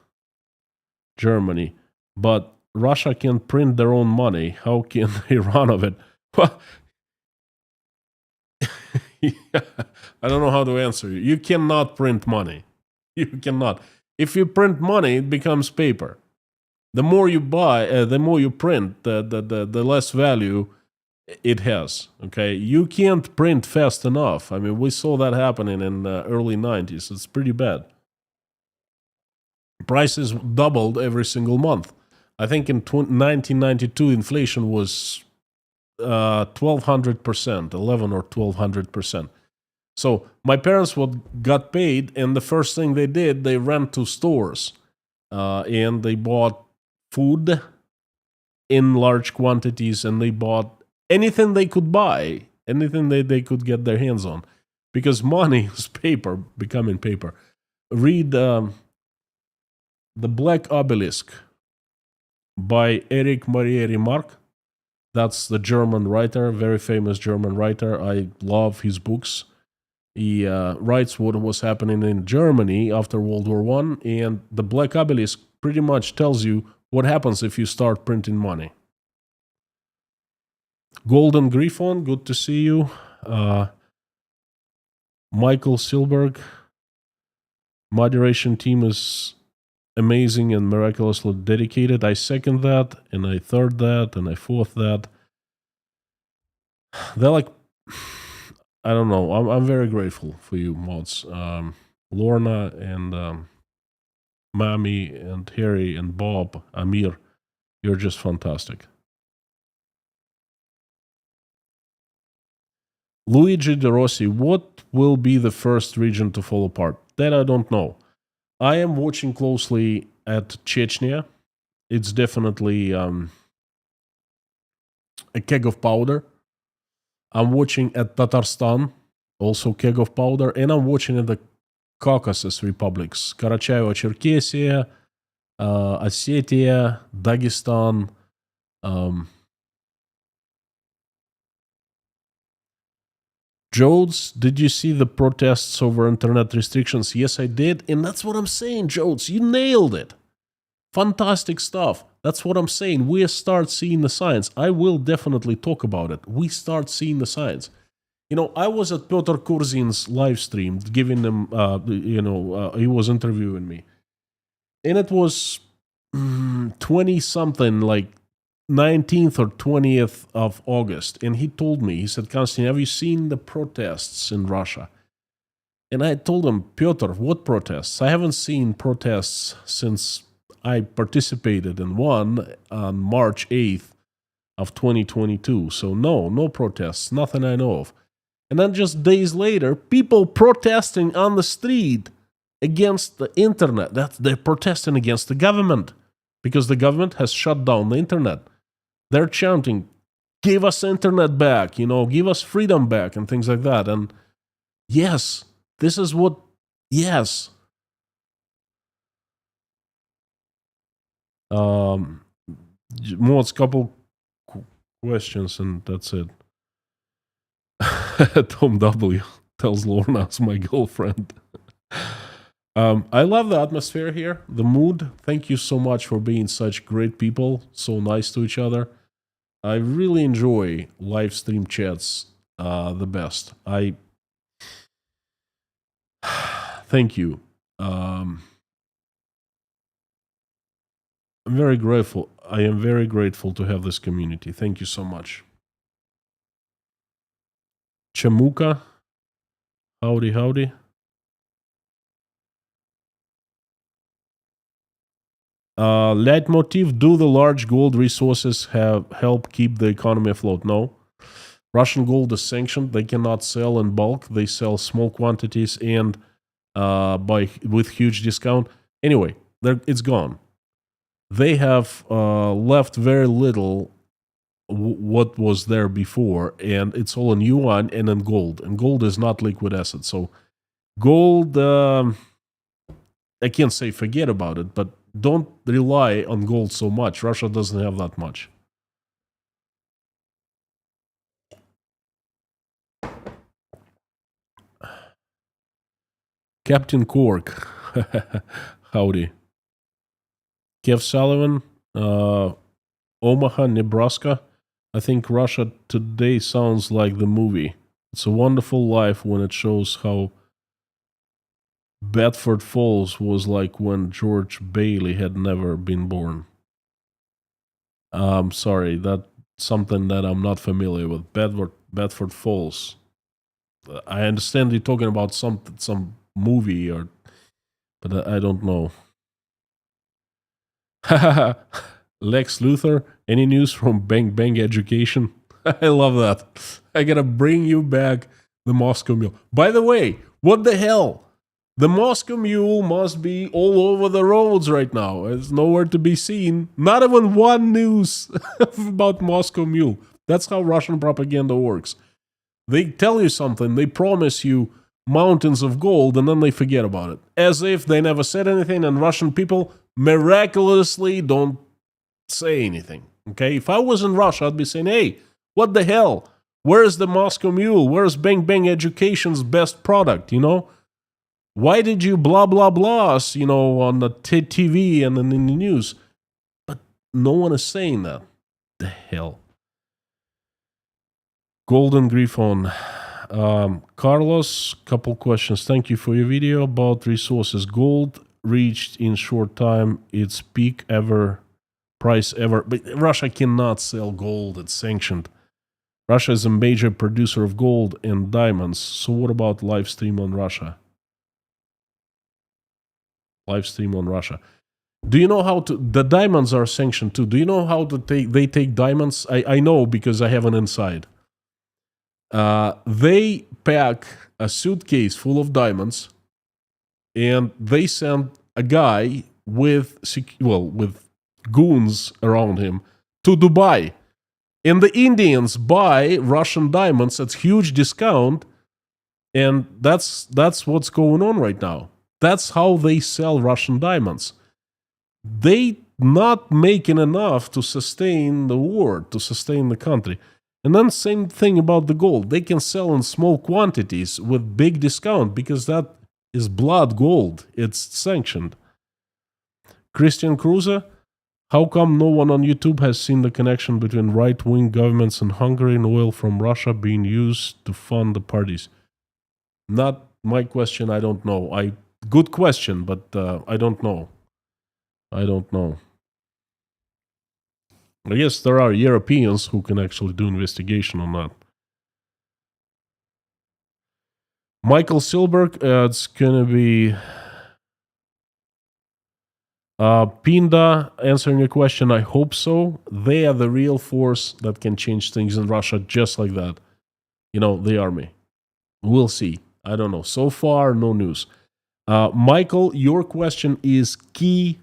Germany. But Russia can print their own money. How can they run of it? Well, I don't know how to answer you. You cannot print money. You cannot. If you print money, it becomes paper. The more you buy, the more you print, the less value it has. Okay, you can't print fast enough. I mean, we saw that happening in the early 90s. It's pretty bad. Prices doubled every single month. I think in 1992, inflation was 1,200%, 11 or 1,200%. So my parents got paid, and the first thing they did, they ran to stores and they bought food in large quantities, and they bought anything they could buy, anything they could get their hands on, because money is paper, becoming paper. Read The Black Obelisk by Erich Maria Remarque. That's the German writer, very famous German writer. I love his books. He writes what was happening in Germany after World War I, and the Black Obelisk pretty much tells you what happens if you start printing money. Golden Griffon, good to see you. Michael Silberg, moderation team is amazing and miraculously dedicated. I second that, and I third that, and I fourth that. They're like, I don't know. I'm very grateful for you, mods. Lorna and Mami and Harry and Bob, Amir, you're just fantastic. Luigi De Rossi, what will be the first region to fall apart? That I don't know. I am watching closely at Chechnya. It's definitely a keg of powder. I'm watching at Tatarstan, also keg of powder, and I'm watching at the Caucasus republics, Karachaevo-Cherkessia, Ossetia, Dagestan, Jodes, did you see the protests over internet restrictions? Yes, I did. And that's what I'm saying, Jodes. You nailed it. Fantastic stuff. That's what I'm saying. We start seeing the signs. I will definitely talk about it. We start seeing the signs. I was at Piotr Kurzin's live stream, giving him, he was interviewing me. And it was 20-something, like 19th or 20th of August. And he told me, he said, Konstantin, have you seen the protests in Russia? And I told him, Piotr, what protests? I haven't seen protests since I participated in one on March 8th of 2022. So no protests, nothing I know of. And then just days later, people protesting on the street against the internet. They're protesting against the government because the government has shut down the internet. They're chanting, give us internet back, give us freedom back and things like that. And yes, this is what, yes. Mods, couple questions and that's it. Tom W. tells Lorna as my girlfriend. I love the atmosphere here, the mood. Thank you so much for being such great people, so nice to each other. I really enjoy live stream chats the best. Thank you. I'm very grateful. I am very grateful to have this community. Thank you so much. Chamuka, howdy. Leitmotiv, do the large gold resources help keep the economy afloat? No. Russian gold is sanctioned. They cannot sell in bulk. They sell small quantities and with huge discount. Anyway, it's gone. They have left very little what was there before, and it's all in yuan and in gold. And gold is not liquid asset. So gold, I can't say forget about it, but don't rely on gold so much. Russia doesn't have that much. Captain Cork, howdy. Kev Sullivan, Omaha, Nebraska. I think Russia today sounds like the movie. It's a Wonderful Life when it shows how Bedford Falls was like when George Bailey had never been born. I'm sorry, that's something that I'm not familiar with. Bedford Falls. I understand you're talking about some movie, but I don't know. Lex Luthor, any news from Bang Bang Education? I love that. I gotta bring you back the Moscow Mule. By the way, what the hell? The Moscow Mule must be all over the roads right now. It's nowhere to be seen. Not even one news about Moscow Mule. That's how Russian propaganda works. They tell you something, they promise you mountains of gold, and then they forget about it. As if they never said anything, and Russian people miraculously don't say anything. Okay? If I was in Russia, I'd be saying, hey, what the hell? Where's the Moscow Mule? Where's Bang Bang Education's best product, Why did you blah, blah, blah us, on the TV and in the news? But no one is saying that. The hell? Golden Griffon. Carlos, couple questions. Thank you for your video about resources. Gold reached in short time its peak price ever. But Russia cannot sell gold. It's sanctioned. Russia is a major producer of gold and diamonds. So what about live stream on Russia? Live stream on Russia. Do you know how to... The diamonds are sanctioned too. Do you know how to they take diamonds? I know because I have an inside. They pack a suitcase full of diamonds and they send a guy with goons around him to Dubai. And the Indians buy Russian diamonds at huge discount, and that's what's going on right now. That's how they sell Russian diamonds. They not making enough to sustain the war, to sustain the country. And then same thing about the gold. They can sell in small quantities with big discount because that is blood gold. It's sanctioned. Christian Cruiser, how come no one on YouTube has seen the connection between right-wing governments in Hungary and oil from Russia being used to fund the parties? Not my question. I don't know. Good question, but I don't know. I don't know. I guess there are Europeans who can actually do investigation on that. Michael Silberg, it's gonna be Pinda answering your question. I hope so. They are the real force that can change things in Russia just like that. You know, the army. We'll see. I don't know. So far, no news. Michael, your question is key.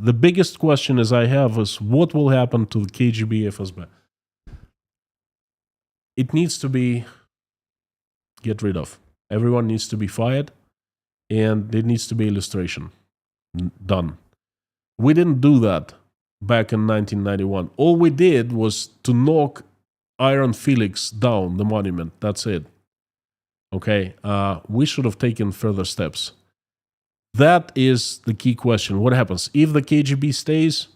The biggest question is I have is what will happen to the KGB FSB? It needs to be get rid of. Everyone needs to be fired, and it needs to be illustration. Done. We didn't do that back in 1991. All we did was to knock Iron Felix down, the monument. That's it. Okay? We should have taken further steps. That is the key question. What happens? If the KGB stays,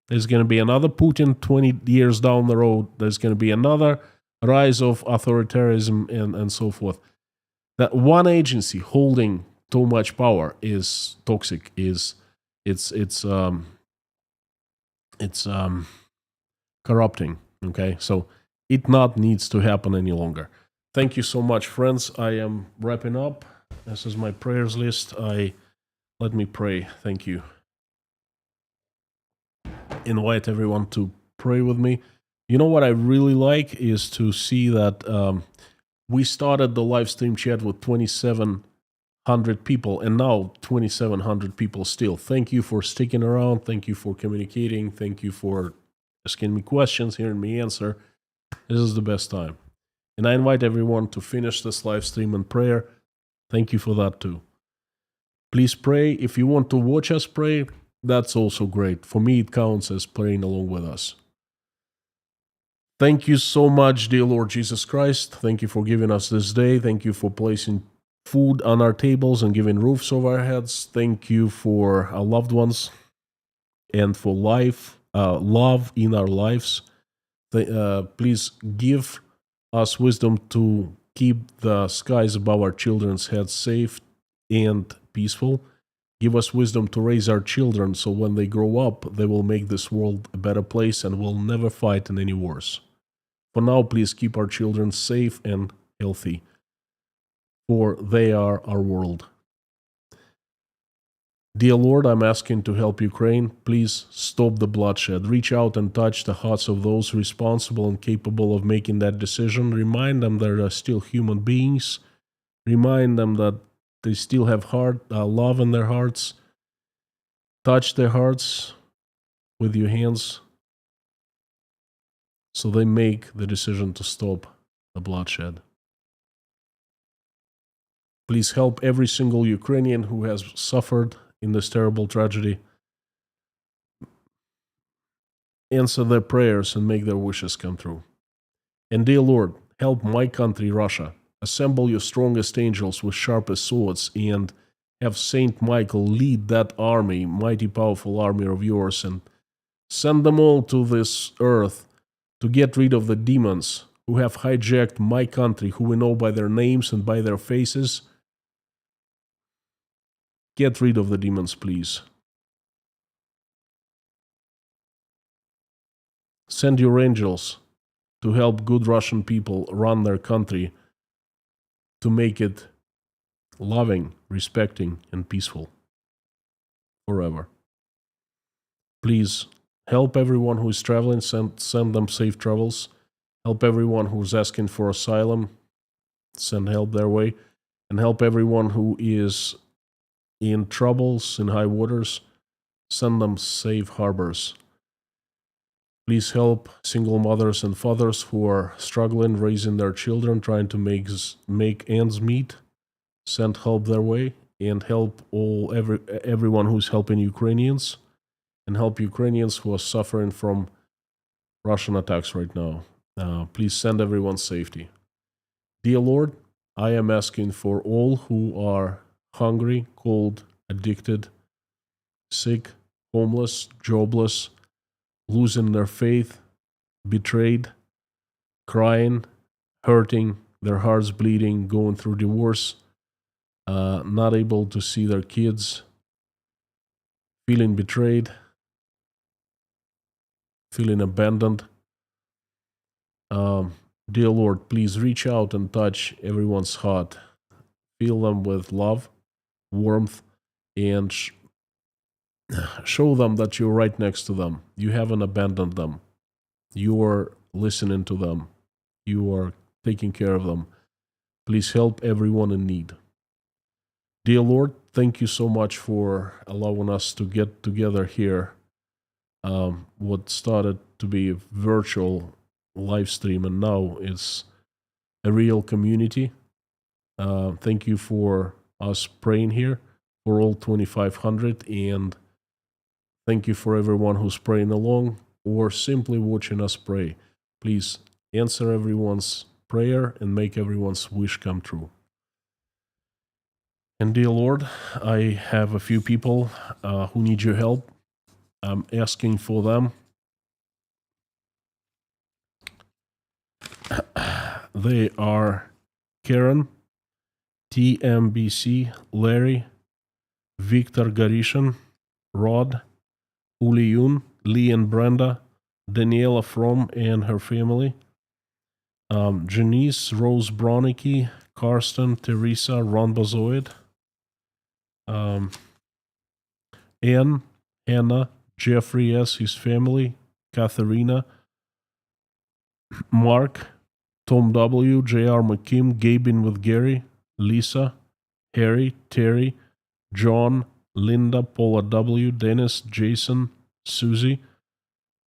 there's going to be another Putin 20 years down the road. There's going to be another rise of authoritarianism and so forth. That one agency holding too much power is toxic. It's corrupting. Okay, so it not needs to happen any longer. Thank you so much, friends. I am wrapping up. This is my prayers list. Let me pray. Thank you. Invite everyone to pray with me. You know what I really like is to see that we started the live stream chat with 2,700 people, and now 2,700 people still. Thank you for sticking around. Thank you for communicating. Thank you for asking me questions, hearing me answer. This is the best time. And I invite everyone to finish this live stream in prayer. Thank you for that too. Please pray. If you want to watch us pray, that's also great. For me, it counts as praying along with us. Thank you so much, dear Lord Jesus Christ. Thank you for giving us this day. Thank you for placing food on our tables and giving roofs over our heads. Thank you for our loved ones and for life, love in our lives. Please give us wisdom to keep the skies above our children's heads safe and peaceful. Give us wisdom to raise our children so when they grow up, they will make this world a better place and will never fight in any wars. For now, please keep our children safe and healthy, for they are our world. Dear Lord, I'm asking to help Ukraine. Please stop the bloodshed. Reach out and touch the hearts of those responsible and capable of making that decision. Remind them that they're still human beings. Remind them that they still have love in their hearts. Touch their hearts with your hands so they make the decision to stop the bloodshed. Please help every single Ukrainian who has suffered in this terrible tragedy. Answer their prayers and make their wishes come true. And dear Lord, help my country, Russia. Assemble your strongest angels with sharpest swords and have Saint Michael lead that army, mighty powerful army of yours, and send them all to this earth to get rid of the demons who have hijacked my country, who we know by their names and by their faces. Get rid of the demons, please. Send your angels to help good Russian people run their country, to make it loving, respecting, and peaceful forever. Please help everyone who is traveling, send them safe travels. Help everyone who's asking for asylum, send help their way. And help everyone who is in troubles, in high waters, send them safe harbors. Please help single mothers and fathers who are struggling, raising their children, trying to make ends meet. Send help their way, and help everyone who's helping Ukrainians, and help Ukrainians who are suffering from Russian attacks right now. Please send everyone safety. Dear Lord, I am asking for all who are hungry, cold, addicted, sick, homeless, jobless, losing their faith, betrayed, crying, hurting, their hearts bleeding, going through divorce, not able to see their kids, feeling betrayed, feeling abandoned. Dear Lord, please reach out and touch everyone's heart. Fill them with love, warmth, and show them that you're right next to them. You haven't abandoned them. You are listening to them. You are taking care of them. Please help everyone in need. Dear Lord, thank you so much for allowing us to get together here. What started to be a virtual live stream and now it's a real community. Thank you for us praying here for all 2,500, and thank you for everyone who's praying along or simply watching us pray. Please answer everyone's prayer and make everyone's wish come true. And dear Lord, I have a few people who need your help. I'm asking for them. They are Karen, TMBC, Larry, Victor Garishan, Rod, Uliyun, Lee and Brenda, Daniela Fromm and her family, Janice, Rose Bronicky, Karsten, Teresa, Ron Bazoid, Ann, Hannah, Jeffrey S., his family, Katharina, Mark, Tom W., J.R. McKim, Gabin with Gary, Lisa, Harry, Terry, John, Linda, Paula W., Dennis, Jason, Susie,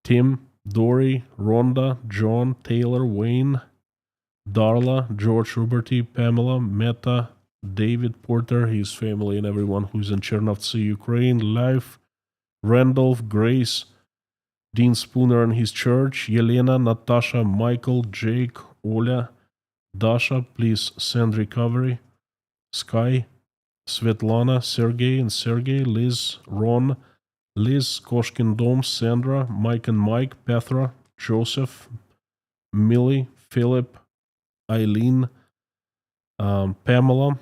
Tim, Dory, Rhonda, John, Taylor, Wayne, Darla, George Ruberty, Pamela, Meta, David Porter, his family, and everyone who's in Chernovtsi, Ukraine, Life, Randolph, Grace, Dean Spooner and his church, Yelena, Natasha, Michael, Jake, Oля, Dasha, please send recovery, Sky, Svetlana, Sergey and Sergey, Liz, Ron, Liz, Koshkin Dom, Sandra, Mike and Mike, Petra, Joseph, Millie, Philip, Eileen, Pamela,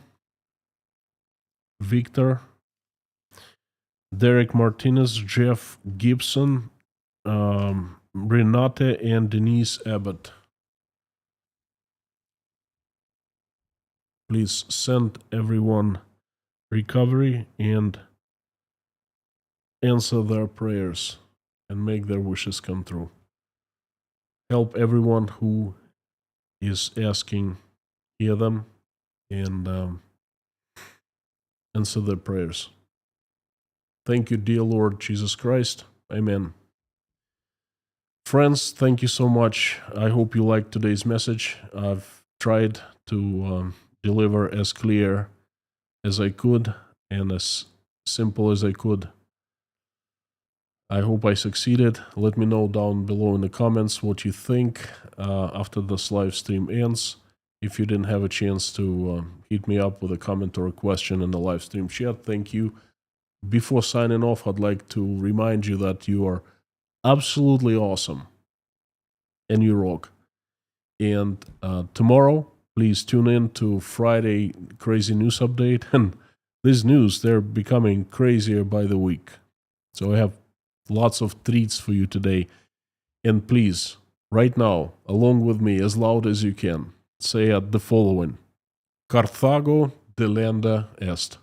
Victor, Derek Martinez, Jeff Gibson, Renate, and Denise Abbott. Please send everyone recovery and answer their prayers and make their wishes come true. Help everyone who is asking, hear them, and answer their prayers. Thank you, dear Lord Jesus Christ. Amen. Friends, thank you so much. I hope you liked today's message. I've tried to deliver as clear as I could and as simple as I could. I hope I succeeded. Let me know down below in the comments what you think after this live stream ends. If you didn't have a chance to hit me up with a comment or a question in the live stream chat, thank you. Before signing off, I'd like to remind you that you are absolutely awesome and you rock. And tomorrow, please tune in to Friday Crazy News Update. And this news, they're becoming crazier by the week. So I have lots of treats for you today. And please, right now, along with me, as loud as you can, say the following. Carthago delenda est.